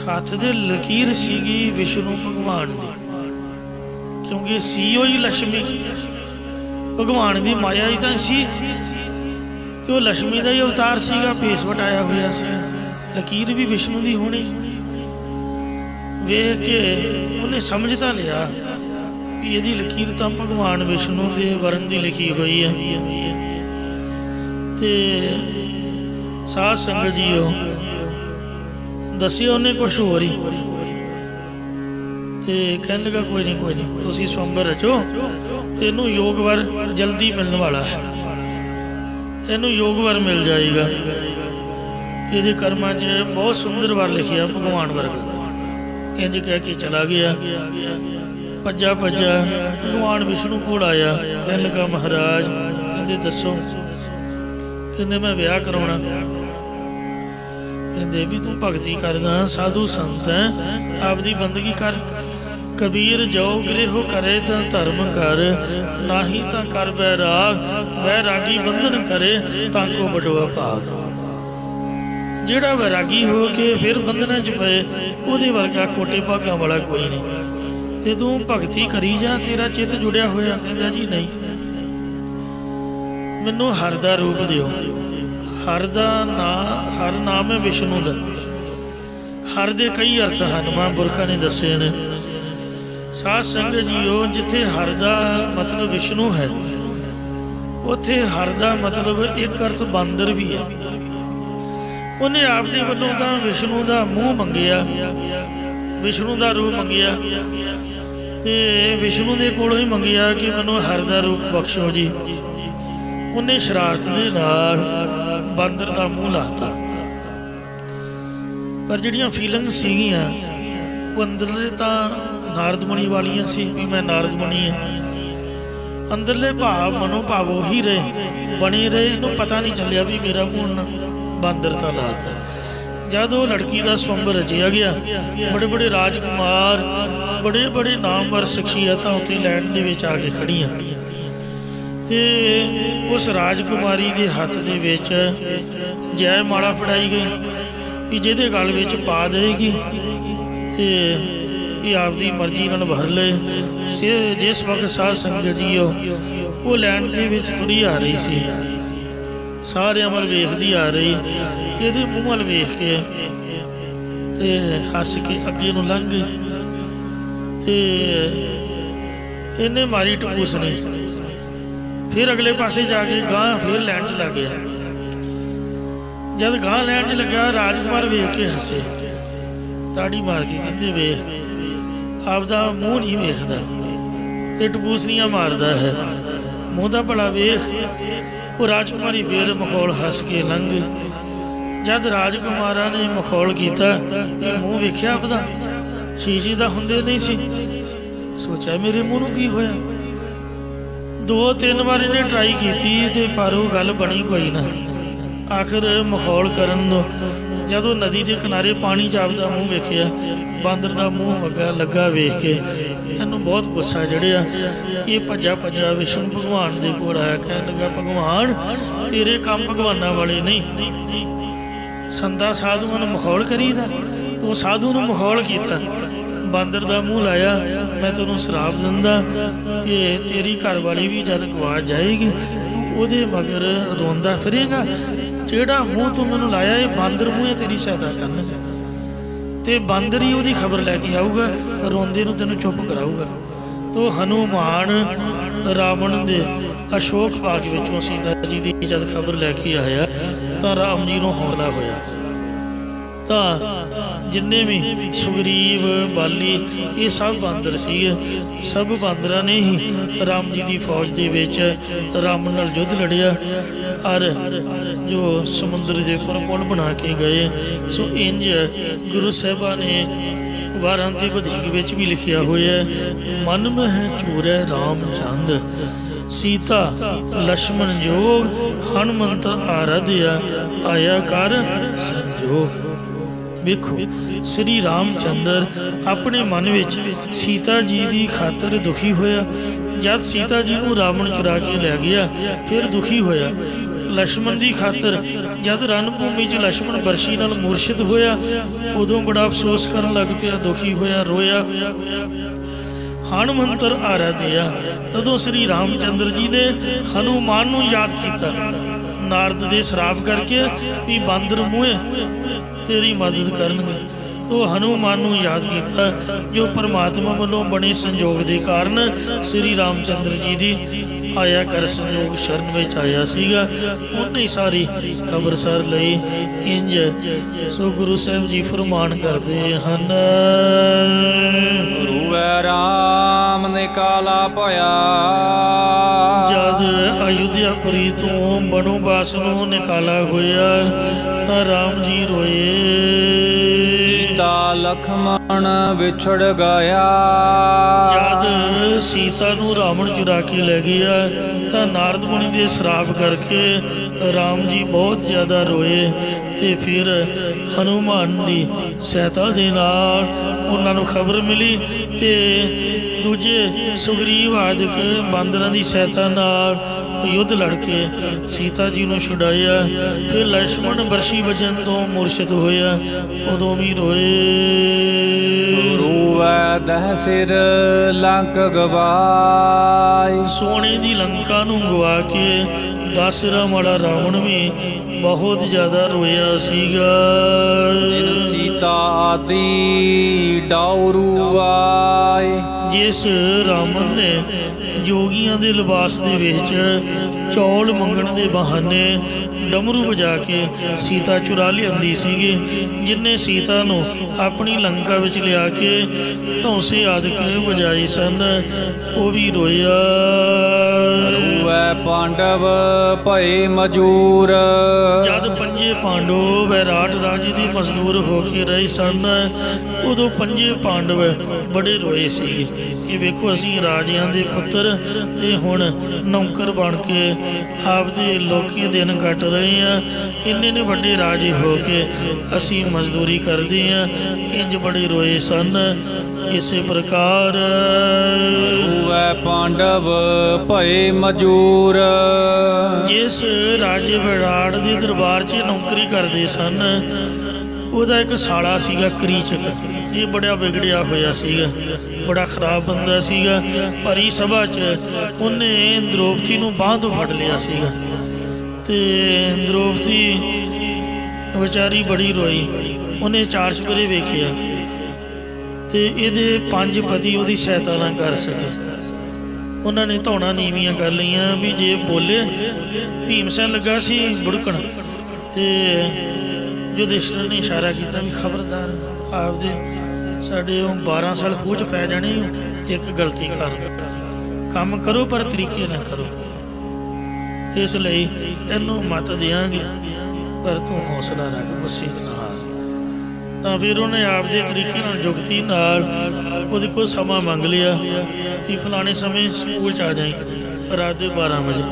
ਹੱਥ ਦੇ ਲਕੀਰ ਸੀਗੀ ਵਿਸ਼ਨੂੰ ਭਗਵਾਨ ਦੀ, ਕਿਉਂਕਿ ਸੀ ਉਹੀ ਲక్ష్ਮੀ, ਭਗਵਾਨ ਦੀ ਮਾਇਆ ਹੀ ਤਾਂ ਸੀ, ਤੇ ਉਹ ਲక్ష్ਮੀ ਦਾ ਹੀ ਅਵਤਾਰ ਸੀਗਾ, ਭੇਸ ਵਟਾਇਆ ਹੋਇਆ ਸੀ। ਲਕੀਰ ਵੀ ਵਿਸ਼ਨੂੰ ਦੀ ਹੋਣੀ। ਵੇਖ ਕੇ ਉਹਨੇ ਸਮਝ ਤਾਂ ਲਿਆ ਵੀ ਇਹਦੀ ਲਕੀਰ ਤਾਂ ਭਗਵਾਨ ਵਿਸ਼ਨੂੰ ਦੇ ਵਰਨ ਦੀ ਲਿਖੀ ਹੋਈ ਹੈ। ਤੇ ਸਾਧ ਸੰਗਤ ਜੀਓ, ਦੱਸਿਆ ਉਹਨੇ ਕੁਛ ਹੋਰ ਹੀ। ਤੇ ਕਹਿਣ ਲੱਗਾ, ਕੋਈ ਨਹੀਂ, ਤੁਸੀਂ ਸਵੰਬਰ ਰਚੋ ਤੇ ਇਹਨੂੰ ਯੋਗ ਵਰ ਜਲਦੀ ਮਿਲਣ ਵਾਲਾ ਹੈ, ਇਹਨੂੰ ਯੋਗ ਵਰ ਮਿਲ ਜਾਏਗਾ। ਇਹਦੇ ਕਰਮਾਂ 'ਚ ਬਹੁਤ ਸੁੰਦਰ ਵਰ ਲਿਖਿਆ ਭਗਵਾਨ ਵਰਗਾ। ਇੰਝ ਕਹਿ ਕੇ ਚਲਾ ਗਿਆ। ਭੱਜਾ ਭਗਵਾਨ ਵਿਸ਼ਨੂੰ ਕੋਲ ਆਇਆ। ਕਹਿਣ ਲੱਗਾ, ਮਹਾਰਾਜ, ਕਹਿੰਦੇ ਦੱਸੋ। ਕਹਿੰਦੇ ਮੈਂ ਵਿਆਹ ਕਰਾਉਣਾ। ਕਹਿੰਦੇ ਵੀ ਤੂੰ ਭਗਤੀ ਕਰਦਾ, ਸਾਧੂ ਸੰਤ ਹੈ, ਆਪਦੀ ਬੰਦਗੀ ਕਰ। ਕਬੀਰ ਜੋ ਗ੍ਰਹਿ ਕਰੇ ਤਾਂ ਧਰਮ ਕਰ, ਨਾਹੀ ਤਾਂ ਕਰ ਬੈਰਾਗ, ਬੈਰਾਗੀ ਬੰਧਨ ਕਰੇ ਤਾਂ ਕੋ ਬਟਵਾ ਭਾਗ। ਜਿਹੜਾ ਵੈਰਾਗੀ ਹੋ ਕੇ ਫਿਰ ਬੰਧਨਾਂ 'ਚ ਪਏ, ਉਹਦੇ ਵਰਗਾ ਖੋਟੇ ਭਾਗਾਂ ਵਾਲਾ ਕੋਈ ਨਹੀਂ। ਤੇ ਤੂੰ ਭਗਤੀ ਕਰੀ ਜਾ, ਤੇਰਾ ਚਿੱਤ ਜੁੜਿਆ ਹੋਇਆ। ਕਹਿੰਦਾ ਜੀ ਨਹੀਂ, ਮੈਨੂੰ ਹਰ ਦਾ ਰੂਪ ਦਿਓ। ਹਰ ਦਾ ਨਾਂ, ਹਰ ਨਾਮ ਹੈ ਵਿਸ਼ਨੂੰ ਦਾ। ਹਰ ਦੇ ਕਈ ਅਰਥ ਹਨ, ਮਹਾਂਪੁਰਖਾਂ ਨੇ ਦੱਸੇ ਨੇ। ਸਾਧ ਸੰਗਤ ਜੀਓ, ਜਿੱਥੇ ਹਰ ਦਾ ਮਤਲਬ ਵਿਸ਼ਨੂੰ ਹੈ, ਉੱਥੇ ਹਰ ਦਾ ਮਤਲਬ ਇੱਕ ਅਰਥ ਬਾਂਦਰ ਵੀ ਹੈ। ਉਹਨੇ ਆਪਦੇ ਵੱਲੋਂ ਤਾਂ ਵਿਸ਼ਨੂੰ ਦਾ ਮੂੰਹ ਮੰਗਿਆ, ਵਿਸ਼ਨੂੰ ਦਾ ਰੂਪ ਮੰਗਿਆ, ਤੇ ਵਿਸ਼ਨੂੰ ਦੇ ਕੋਲੋਂ ਹੀ ਮੰਗਿਆ ਕਿ ਮੈਨੂੰ ਹਰ ਦਾ ਰੂਪ ਬਖਸ਼ੋ ਜੀ। ਉਹਨੇ ਸ਼ਰਾਰਤ ਦੇ ਨਾਲ ਬਾਂਦਰ ਦਾ ਮੂੰਹ ਲਾਤਾ। ਪਰ ਜਿਹੜੀਆਂ ਫੀਲਿੰਗ ਸੀਗੀਆਂ ਉਹ ਅੰਦਰਲੇ ਤਾਂ ਨਾਰਦਮਣੀ ਵਾਲੀਆਂ ਸੀ ਵੀ ਮੈਂ ਨਾਰਦਮਣੀ ਹਾਂ। ਅੰਦਰਲੇ ਭਾਵ ਮਨੋ ਭਾਵ ਉਹੀ ਰਹੇ, ਬਣੇ ਰਹੇ। ਇਹਨੂੰ ਪਤਾ ਨਹੀਂ ਚੱਲਿਆ ਵੀ ਮੇਰਾ ਮੂੰਹ ਬਾਂਦਰ ਤਾਂ ਲਾਤਾ। ਜਦ ਉਹ ਲੜਕੀ ਦਾ ਸਵੰਬਰ ਰਚਿਆ ਗਿਆ, ਬੜੇ ਬੜੇ ਰਾਜਕੁਮਾਰ, ਬੜੇ ਬੜੇ ਨਾਮਵਰ ਸ਼ਖਸੀਅਤਾਂ ਉੱਥੇ ਲੈਣ ਦੇ ਵਿੱਚ ਆ ਕੇ ਖੜੀਆਂ। ਤੇ ਉਸ ਰਾਜਕੁਮਾਰੀ ਦੇ ਹੱਥ ਦੇ ਵਿੱਚ ਜੈ ਮਾਲਾ ਫੜਾਈ ਗਈ ਵੀ ਜਿਹਦੇ ਗਲ ਵਿੱਚ ਪਾ ਦੇਗੀ ਤੇ ਇਹ ਆਪਦੀ ਮਰਜ਼ੀ ਨਾਲ ਭਰ ਲਏ। ਜਿਸ ਵਕਤ ਸਾਧ ਸੰਗਤ ਜੀਓ ਉਹ ਲੈਣ ਦੇ ਵਿੱਚ ਤੁਰੀ ਆ ਰਹੀ ਸੀ, ਸਾਰਿਆਂ ਵੱਲ ਵੇਖਦੀ ਆ ਰਹੀ। ਇਹਦੇ ਮੂੰਹ ਵੱਲ ਵੇਖ ਕੇ ਤੇ ਹੱਸ ਕੇ ਅੱਗੇ ਨੂੰ ਲੰਘ ਗਈ। ਤੇ ਇਹਨੇ ਮਾਰੀ ਟਪੂਸਣੀ। ਫਿਰ ਅਗਲੇ ਪਾਸੇ ਜਾ ਕੇ ਗਾਂਹ ਫਿਰ ਲੈਣ 'ਚ ਲੱਗ ਗਿਆ। ਜਦ ਗਾਂਹ ਲੈਣ 'ਚ ਲੱਗਾ, ਰਾਜਕੁਮਾਰ ਵੇਖ ਕੇ ਹੱਸੇ, ਤਾੜੀ ਮਾਰ ਕੇ ਕਹਿੰਦੇ ਵੇਖ ਆਪਦਾ ਮੂੰਹ ਨਹੀਂ ਵੇਖਦਾ ਤੇ ਟਪੂਸਣੀਆਂ ਮਾਰਦਾ ਹੈ, ਮੂੰਹ ਦਾ ਭਲਾ ਵੇਖ। ਉਹ ਰਾਜਕੁਮਾਰੀ ਫੇਰ ਮਖੌਲ ਹੱਸ ਕੇ ਲੰਘ ਗਈ। ਜਦ ਰਾਜਕੁਮਾਰਾਂ ਨੇ ਮਖੌਲ ਕੀਤਾ ਤੇ ਮੂੰਹ ਵੇਖਿਆ ਆਪਦਾ, ਸ਼ੀਸ਼ੇ ਦਾ ਹੁੰਦੇ ਨਹੀਂ ਸੀ। ਸੋਚਿਆ ਮੇਰੇ ਮੂੰਹ ਨੂੰ ਕੀ ਹੋਇਆ। 2-3 ਵਾਰ ਇਹਨੇ ਟਰਾਈ ਕੀਤੀ ਤੇ ਪਰ ਉਹ ਗੱਲ ਬਣੀ ਕੋਈ ਨਾ। ਆਖਿਰ ਮਖੌਲ ਕਰਨ ਨੂੰ ਜਦੋਂ ਨਦੀ ਦੇ ਕਿਨਾਰੇ ਪਾਣੀ 'ਚ ਆਪਦਾ ਮੂੰਹ ਵੇਖਿਆ, ਬਾਂਦਰ ਦਾ ਮੂੰਹ ਲੱਗਾ ਵੇਖ ਕੇ ਇਹਨੂੰ ਬਹੁਤ ਗੁੱਸਾ ਚੜਿਆ। ਇਹ ਭੱਜਾ ਵਿਸ਼ਨੂੰ ਭਗਵਾਨ ਦੇ ਕੋਲ ਆਇਆ। ਕਹਿਣ ਲੱਗਾ, ਭਗਵਾਨ ਤੇਰੇ ਕੰਮ ਭਗਵਾਨਾਂ ਵਾਲੇ ਨਹੀਂ। ਸੰਤਾਂ ਸਾਧੂਆਂ ਨੂੰ ਮਖੌਲ ਕਰੀਦਾ, ਤੂੰ ਸਾਧੂ ਨੂੰ ਮਖੌਲ ਕੀਤਾ। ਬਾਂਦਰ ਦਾ ਮੂੰਹ ਲਾਇਆ, ਮੈਂ ਤੈਨੂੰ ਸ਼ਰਾਪ ਦਿੰਦਾ ਕਿ ਤੇਰੀ ਘਰ ਵਾਲੀ ਵੀ ਜਦ ਗਵਾ ਜਾਏਗੀ ਤੂੰ ਉਹਦੇ ਮਗਰ ਰੋਂਦਾ ਫਿਰੇਗਾ। ਜਿਹੜਾ ਮੂੰਹ ਤੂੰ ਮੈਨੂੰ ਲਾਇਆ ਇਹ ਬਾਂਦਰ ਮੂੰਹ ਤੇਰੀ ਸਹਾਇਤਾ ਕਰਨਗੇ, ਤੇ ਬਾਂਦਰ ਹੀ ਉਹਦੀ ਖਬਰ ਲੈ ਕੇ ਆਊਗਾ, ਰੋਂਦੇ ਨੂੰ ਤੈਨੂੰ ਚੁੱਪ ਕਰਾਊਗਾ। ਤੋ ਹਨੂਮਾਨ ਰਾਵਣ ਦੇ ਅਸ਼ੋਕ ਬਾਗ ਵਿੱਚੋਂ ਸੀਤਾ ਜੀ ਦੀ ਜਦ ਖਬਰ ਲੈ ਕੇ ਆਇਆ ਤਾਂ ਰਾਮ ਜੀ ਨੂੰ ਹੌਸਲਾ ਹੋਇਆ। ਤਾਂ ਜਿੰਨੇ ਵੀ ਸੁਗਰੀਵ ਬਾਲੀ ਇਹ ਸਭ ਬਾਂਦਰ ਸੀਗੇ, ਸਭ ਬਾਂਦਰਾਂ ਨੇ ਹੀ ਰਾਮ ਜੀ ਦੀ ਫੌਜ ਦੇ ਵਿੱਚ ਰਾਮ ਨਾਲ ਯੁੱਧ ਲੜਿਆ ਔਰ ਜੋ ਸਮੁੰਦਰ ਦੇ ਉੱਪਰ ਪੁਲ ਬਣਾ ਕੇ ਗਏ। ਸੋ ਇੰਜ ਗੁਰੂ ਸਾਹਿਬਾਂ ਨੇ ਵਾਰਾਂ ਦੀ ਵਧੀਕ ਵਿੱਚ ਵੀ ਲਿਖਿਆ ਹੋਇਆ, ਮਨ ਮਹਿ ਚੂਰੈ ਰਾਮ ਚੰਦ ਸੀਤਾ ਲక్ష్మణ ਜੋਗ ਹਨੂਮੰਤ ਆਰਾਧਿਆ ਆਇਆ ਕਰ ਸੰਜੋਗ। ਵੇਖੋ ਸ੍ਰੀ ਰਾਮ ਚੰਦਰ ਆਪਣੇ ਮਨ ਵਿੱਚ ਸੀਤਾ ਜੀ ਦੀ ਖਾਤਰ ਦੁਖੀ ਹੋਇਆ। ਜਦ ਸੀਤਾ ਜੀ ਨੂੰ ਰਾਵਣ ਚੁਰਾ ਕੇ ਲੈ ਗਿਆ ਫਿਰ ਦੁਖੀ ਹੋਇਆ। ਲక్ష్మణ ਦੀ ਖਾਤਰ ਜਦ ਰਣ ਭੂਮੀ 'ਚ ਲక్ష్మణ ਬਰਸ਼ੀ ਨਾਲ ਮੁਰਸ਼ਿਦ ਹੋਇਆ ਉਦੋਂ ਬੜਾ ਅਫਸੋਸ ਕਰਨ ਲੱਗ ਪਿਆ, ਦੁਖੀ ਹੋਇਆ, ਰੋਇਆ। ਹਨੂਮੰਤਰ ਆਰਾਧਿਆ, ਤਦੋਂ ਸ੍ਰੀ ਰਾਮ ਚੰਦਰ ਜੀ ਨੇ ਹਨੂਮਾਨ ਨੂੰ ਯਾਦ ਕੀਤਾ ਨਾਰਦ ਦੇ ਸ਼ਰਾਪ ਕਰਕੇ ਵੀ ਬਾਂਦਰ ਮੂੰਹੇ ਤੇਰੀ ਮਦਦ ਕਰਨਗੇ। ਤੋ ਹਨੂਮਾਨ ਨੂੰ ਯਾਦ ਕੀਤਾ ਜੋ ਪਰਮਾਤਮਾ ਵੱਲੋਂ ਬਣੇ ਸੰਜੋਗ ਦੇ ਕਾਰਨ ਸ੍ਰੀ ਰਾਮ ਚੰਦਰ ਜੀ ਦੀ ਆਇਆ ਕਰ ਸੰਜੋਗ ਸ਼ਰਨ ਵਿੱਚ ਆਇਆ ਸੀਗਾ, ਉਹਨੇ ਹੀ ਸਾਰੀ ਖਬਰਸਾਰ ਲਈ। ਇੰਜ ਸੋ ਗੁਰੂ ਸਾਹਿਬ ਜੀ ਫਰਮਾਨ ਕਰਦੇ ਹਨ, ਰੂਵੈ ਰਾਮ ਨੇ ਕਾਲਾ ਭਇਆ, ਜਦ ਅਯੁੱਧਿਆਪੁਰੀ ਤੋਂ ਬਣੋਬਾਸ ਨੂੰ ਨਿਕਾਲਾ ਹੋਇਆ ਤਾਂ ਰਾਮ ਜੀ ਰੋਏ। ਸੀਤਾ ਲਖਮਣ ਵਿਛੜ ਗਿਆ, ਜਦ ਸੀਤਾ ਨੂੰ ਰਾਵਣ ਚੁਰਾ ਕੇ ਲੈ ਗਿਆ ਤਾਂ ਨਾਰਦ ਮੁਨੀ ਦੇ ਸ਼ਰਾਪ ਕਰਕੇ ਰਾਮ ਜੀ ਬਹੁਤ ਜ਼ਿਆਦਾ ਰੋਏ। ਤੇ ਫਿਰ ਹਨੂਮਾਨ ਦੀ ਸਹਾਇਤਾ ਦੇ ਨਾਲ ਉਹਨਾਂ ਨੂੰ ਖਬਰ ਮਿਲੀ ਤੇ ਦੂਜੇ ਸੁਗਰੀਵ ਆਦਿਕ ਬਾਂਦਰਾਂ ਦੀ ਸਹਾਇਤਾ ਨਾਲ ਯੁੱਧ ਲੜ ਕੇ ਸੀਤਾ ਜੀ ਨੂੰ ਛੁਡਾਇਆ। ਫਿਰ ਲక్ష్మణ ਬਰਸ਼ੀ ਵਜਨ ਤੋਂ ਮੁਰਸ਼ਿਦ ਹੋਇਆ, ਉਦੋਂ ਵੀ ਰੋਏ। ਰੂਵੈ ਦਹ ਸਿਰ ਲੰਕ ਗਵਾਈ, ਸੋਨੇ ਦੀ ਲੰਕਾ ਨੂੰ ਗਵਾ ਕੇ 10 ਸਿਰਾਂ ਵਾਲਾ ਰਾਵਣ ਵੀ ਬਹੁਤ ਜ਼ਿਆਦਾ ਰੋਇਆ ਸੀਗਾ। ਜਿਨ ਸੀਤਾ ਆਦਿ ਡਾਉਰੂ ਆਏ, ਜਿਸ ਰਾਵਣ ਨੇ ਜੋਗੀਆਂ ਦੇ ਲਿਬਾਸ ਦੇ ਵਿੱਚ ਚੌਲ ਮੰਗਣ ਦੇ ਬਹਾਨੇ ਡਮਰੂ ਵਜਾ ਕੇ ਸੀਤਾ ਚੁਰਾ ਲਿਆਂਦੀ ਸੀਗੀ, ਜਿਨਨੇ ਸੀਤਾ ਨੂੰ ਆਪਣੀ ਲੰਕਾ ਵਿੱਚ ਲਿਆ ਕੇ ਧੌਂਸੇ ਆਦਿਕ ਵਜਾਏ ਸਨ, ਉਹ ਵੀ ਰੋਇਆ। ਰੂਵੈ ਪਾਂਡਵ ਭਏ ਮਜੂਰ, ਜਦ ਪੰਜੇ ਪਾਂਡਵ ਵਿਰਾਟ ਰਾਜੇ ਦੇ ਮਜ਼ਦੂਰ ਹੋ ਕੇ ਰਹੇ ਸਨ ਉਦੋਂ ਪੰਜੇ ਪਾਂਡਵ ਬੜੇ ਰੋਏ ਸੀ ਕਿ ਵੇਖੋ ਅਸੀਂ ਰਾਜਿਆਂ ਦੇ ਪੁੱਤਰ ਤੇ ਹੁਣ ਨੌਕਰ ਬਣ ਕੇ ਆਪਦੇ ਲੋਕੀ ਦਿਨ ਕੱਟ ਰਹੇ ਹਾਂ, ਇੰਨੇ ਨੇ ਵੱਡੇ ਰਾਜੇ ਹੋ ਕੇ ਅਸੀਂ ਮਜ਼ਦੂਰੀ ਕਰਦੇ ਹਾਂ। ਇੰਜ ਬੜੇ ਰੋਏ ਸਨ। ਇਸੇ ਪ੍ਰਕਾਰ ਰੂਵੈ ਪਾਂਡਵ ਭਏ ਮਜੂਰ, ਜਿਸ ਰਾਜੇ ਵਿਰਾਟ ਦੇ ਦਰਬਾਰ 'ਚ ਨੌਕਰੀ ਕਰਦੇ ਸਨ ਉਹਦਾ ਇੱਕ ਸਾਲਾ ਸੀਗਾ ਕਰੀਚਕ। ਇਹ ਬੜਾ ਵਿਗੜਿਆ ਹੋਇਆ ਸੀਗਾ, ਬੜਾ ਖਰਾਬ ਬੰਦਾ ਸੀਗਾ। ਭਰੀ ਸਭਾ 'ਚ ਉਹਨੇ ਦ੍ਰੋਪਦੀ ਨੂੰ ਬਾਂਹ ਤੋਂ ਫੜ ਲਿਆ ਸੀਗਾ ਤੇ ਦ੍ਰੋਪਦੀ ਵਿਚਾਰੀ ਬੜੀ ਰੋਈ। ਉਹਨੇ 4 ਚੁਫੇਰੇ ਵੇਖਿਆ ਤੇ ਇਹਦੇ 5 ਪਤੀ ਉਹਦੀ ਸਹਾਇਤਾ ਨਾ ਕਰ ਸਕੇ। ਉਹਨਾਂ ਨੇ ਧੌਣਾ ਨੀਵੀਆਂ ਕਰ ਲਈਆਂ ਵੀ ਜੇ ਬੋਲੇ। ਭੀਮ ਸੈਨ ਲੱਗਾ ਸੀ ਬੁੜਕਣ ਤੇ ਯੁਧਿਸ਼ਠਰ ਨੇ ਇਸ਼ਾਰਾ ਕੀਤਾ ਵੀ ਖਬਰਦਾਰ ਆਪਦੇ ਸਾਡੇ ਉਹ 12 ਸਾਲ ਖੂਹ 'ਚ ਪੈ ਜਾਣੇ, ਇੱਕ ਗਲਤੀ ਕਰ ਕੰਮ ਕਰੋ ਪਰ ਤਰੀਕੇ ਨਾਲ ਕਰੋ, ਇਸ ਲਈ ਇਹਨੂੰ ਮਤ ਦਿਆਂਗੇ ਪਰ ਤੂੰ ਹੌਸਲਾ ਰੱਖ, ਗੁੱਸੇ 'ਚ ਨਾ ਆ। ਤਾਂ ਫਿਰ ਉਹਨੇ ਆਪਦੇ ਤਰੀਕੇ ਨਾਲ ਜੁਗਤੀ ਨਾਲ ਉਹਦੇ ਕੋਲ ਸਮਾਂ ਮੰਗ ਲਿਆ ਕਿ ਫਲਾਣੇ ਸਮੇਂ ਸਕੂਲ 'ਚ ਆ ਜਾਈਂ ਰਾਤ ਦੇ 12 ਵਜੇ,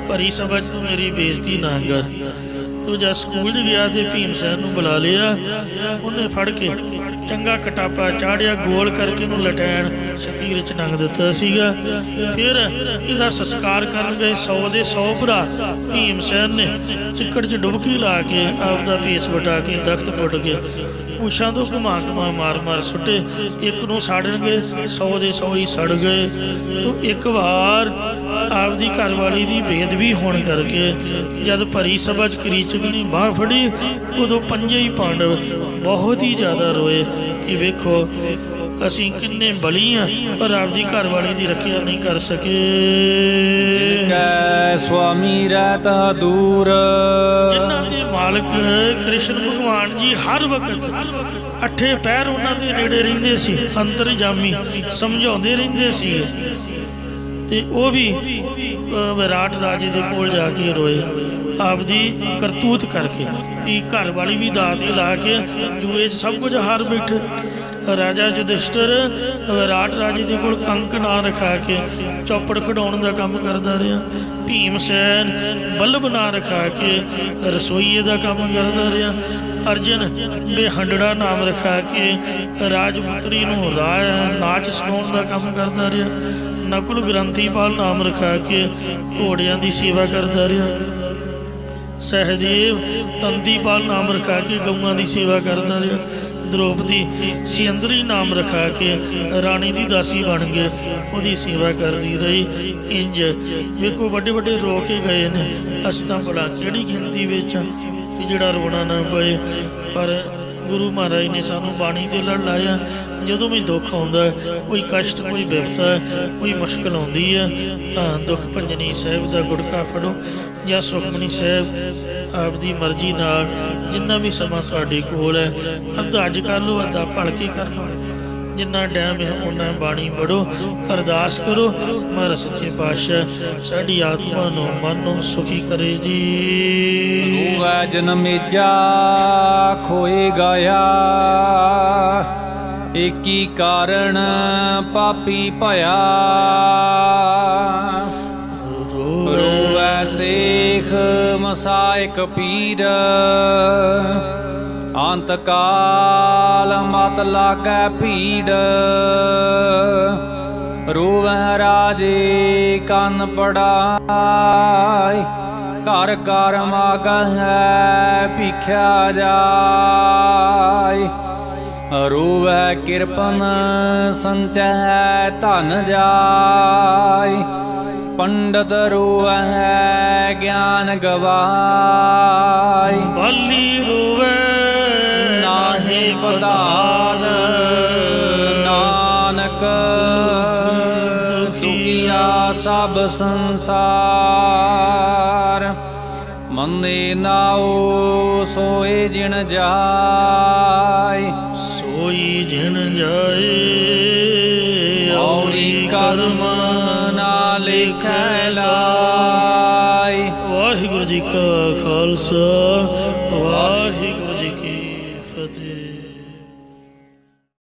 ਭਰੀ ਸਭਾ 'ਚ ਤੂੰ ਮੇਰੀ ਬੇਇੱਜ਼ਤੀ ਨਾ ਕਰ। ਤੂੰ ਜਦ ਸਕੂਲ 'ਚ ਗਿਆ ਤੇ ਭੀਮ ਸੈਨ ਨੂੰ ਬੁਲਾ ਲਿਆ। ਉਹਨੇ ਫੜ ਕੇ ਚੰਗਾ ਕਟਾਪਾ ਚਾੜਿਆ, ਗੋਲ ਕਰਕੇ ਉਹਨੂੰ ਲਟੈਣ ਸ਼ਤੀਰ 'ਚ ਟੰਗ ਦਿੱਤਾ ਸੀਗਾ। ਫਿਰ ਇਹਦਾ ਸੰਸਕਾਰ ਕਰਨ ਗਏ 100 ਦੇ 100 ਭਰਾ। ਭੀਮ ਸੈਨ ਨੇ ਚਿੱਕੜ 'ਚ ਡੁਬਕੀ ਲਾ ਕੇ ਆਪਦਾ ਭੇਸ ਵਟਾ ਕੇ ਦਰਖਤ ਪੁੱਟ ਕੇ ਪੁੱਛਾਂ ਤੋਂ ਘੁਮਾ ਘੁਮਾ ਮਾਰ ਮਾਰ ਸੁੱਟੇ। ਇੱਕ ਨੂੰ ਸਾੜਨਗੇ 100 ਦੇ 100 ਹੀ ਸੜ ਗਏ। ਤੋ ਇੱਕ ਵਾਰ ਆਪਦੀ ਘਰਵਾਲੀ ਦੀ ਬੇਦਬੀ ਹੋਣ ਕਰਕੇ ਜਦ ਭਰੀ ਸਭਾ 'ਚ ਕਰੀਚਕ ਨੇ ਬਾਂਹ ਫੜੀ, ਉਦੋਂ ਪੰਜੇ ਹੀ ਪਾਂਡਵ ਬਹੁਤ ਹੀ ਜ਼ਿਆਦਾ ਰੋਏ ਕਿ ਵੇਖੋ ਅਸੀਂ ਕਿੰਨੇ ਬਲੀ ਹਾਂ ਪਰ ਆਪਦੀ ਘਰਵਾਲੀ ਦੀ ਰੱਖਿਆ ਨਹੀਂ ਕਰ ਸਕੇ। ਕੈ ਸੁਆਮੀ ਰਹਿਤ ਦੂਰ, ਜਿਨ੍ਹਾਂ ਦੇ ਮਾਲਕ ਕ੍ਰਿਸ਼ਨ ਭਗਵਾਨ ਜੀ ਹਰ ਵਕਤ ਅੱਠੇ ਪਹਿਰ ਉਹਨਾਂ ਦੇ ਨੇੜੇ ਰਹਿੰਦੇ ਸੀ, ਅੰਤਰਜਾਮੀ ਸਮਝਾਉਂਦੇ ਰਹਿੰਦੇ ਸੀ। ਤੇ ਉਹ ਵੀ ਵਿਰਾਟ ਰਾਜੇ ਦੇ ਕੋਲ ਜਾ ਕੇ ਰੋਏ ਆਪਦੀ ਕਰਤੂਤ ਕਰਕੇ ਕਿ ਘਰ ਵਾਲੀ ਵੀ ਦਾਤ ਹੀ ਲਾ ਕੇ ਜੂਏ 'ਚ ਸਭ ਕੁਝ ਹਾਰ ਬੈਠੇ। ਰਾਜਾ ਯੁਧਿਸ਼ਟਰ ਵਿਰਾਟ ਰਾਜੇ ਦੇ ਕੋਲ ਕੰਕ ਨਾ ਰਖਾ ਕੇ ਚੌਪੜ ਖਿਡਾਉਣ ਦਾ ਕੰਮ ਕਰਦਾ ਰਿਹਾ। ਭੀਮਸੈਨ ਬੱਲਬ ਨਾ ਰਖਾ ਕੇ ਰਸੋਈਏ ਦਾ ਕੰਮ ਕਰਦਾ ਰਿਹਾ। ਅਰਜਨ ਬੇਹੰਡੜਾ ਨਾਮ ਰਖਾ ਕੇ ਰਾਜਪੁੱਤਰੀ ਨੂੰ ਨਾਚ ਸਿਖਾਉਣ ਦਾ ਕੰਮ ਕਰਦਾ ਰਿਹਾ। ਨਕੁਲ ਗ੍ਰੰਥੀਪਾਲ ਨਾਮ ਰਖਾ ਕੇ ਘੋੜਿਆਂ ਦੀ ਸੇਵਾ ਕਰਦਾ ਰਿਹਾ। ਸਹਿਦੇਵ ਤੰਦੀਪਾਲ ਨਾਮ ਰਖਾ ਕੇ ਗਊਆਂ ਦੀ ਸੇਵਾ ਕਰਦਾ ਰਿਹਾ। द्रौपदी सियंदरी नाम रखा के रानी की दासी बन गए, उसकी सेवा करती रही। इंज वेखो बड़े बड़े रो के गए ने, अस तां भला किहड़ी गिनती विच कि जिहड़ा रोना ना पए। पर गुरु महाराज ने सानू बाणी दे लड़ लाया। जदों भी दुख आउंदा है, कोई कष्ट कोई विपता है, कोई मुश्किल आउंदी है, तां दुख भंजनी साहिब दा गुड़का फड़ो या सुखमनी साहिब आपदी मर्जी नाल जिन्ना भी समा तुहाडे कोल है अद्धा अज कर लो, अद्धा भलके कर लो, जिन्ना टाइम है उन्ना बाणी पढ़ो, अरदास करो महाराज सच्चे पातशाह साडी आत्मा नूं मन नूं सुखी करे जी। रूह जनमेजा खोए गाया, एकी कारण पापी भया। रोवै सेख मसायक पीर, अंत काल मत लागै भीड़। रोवै राजे कन पड़ाय, घर घर मागह भिख्या जाय। रोवै किरपन संचय धन जाय, पंडित रोवै ज्ञान गवाय। बाली रोवै नाहि पधार, नानक दुखिया सब संसार। मंदे नाओ सोए जिन जाय, सोई जिन जाए औरी कर्म ना लिखै लाय। वाहिगुरु जी का खालसा, वाहिगुरु जी की फतेह।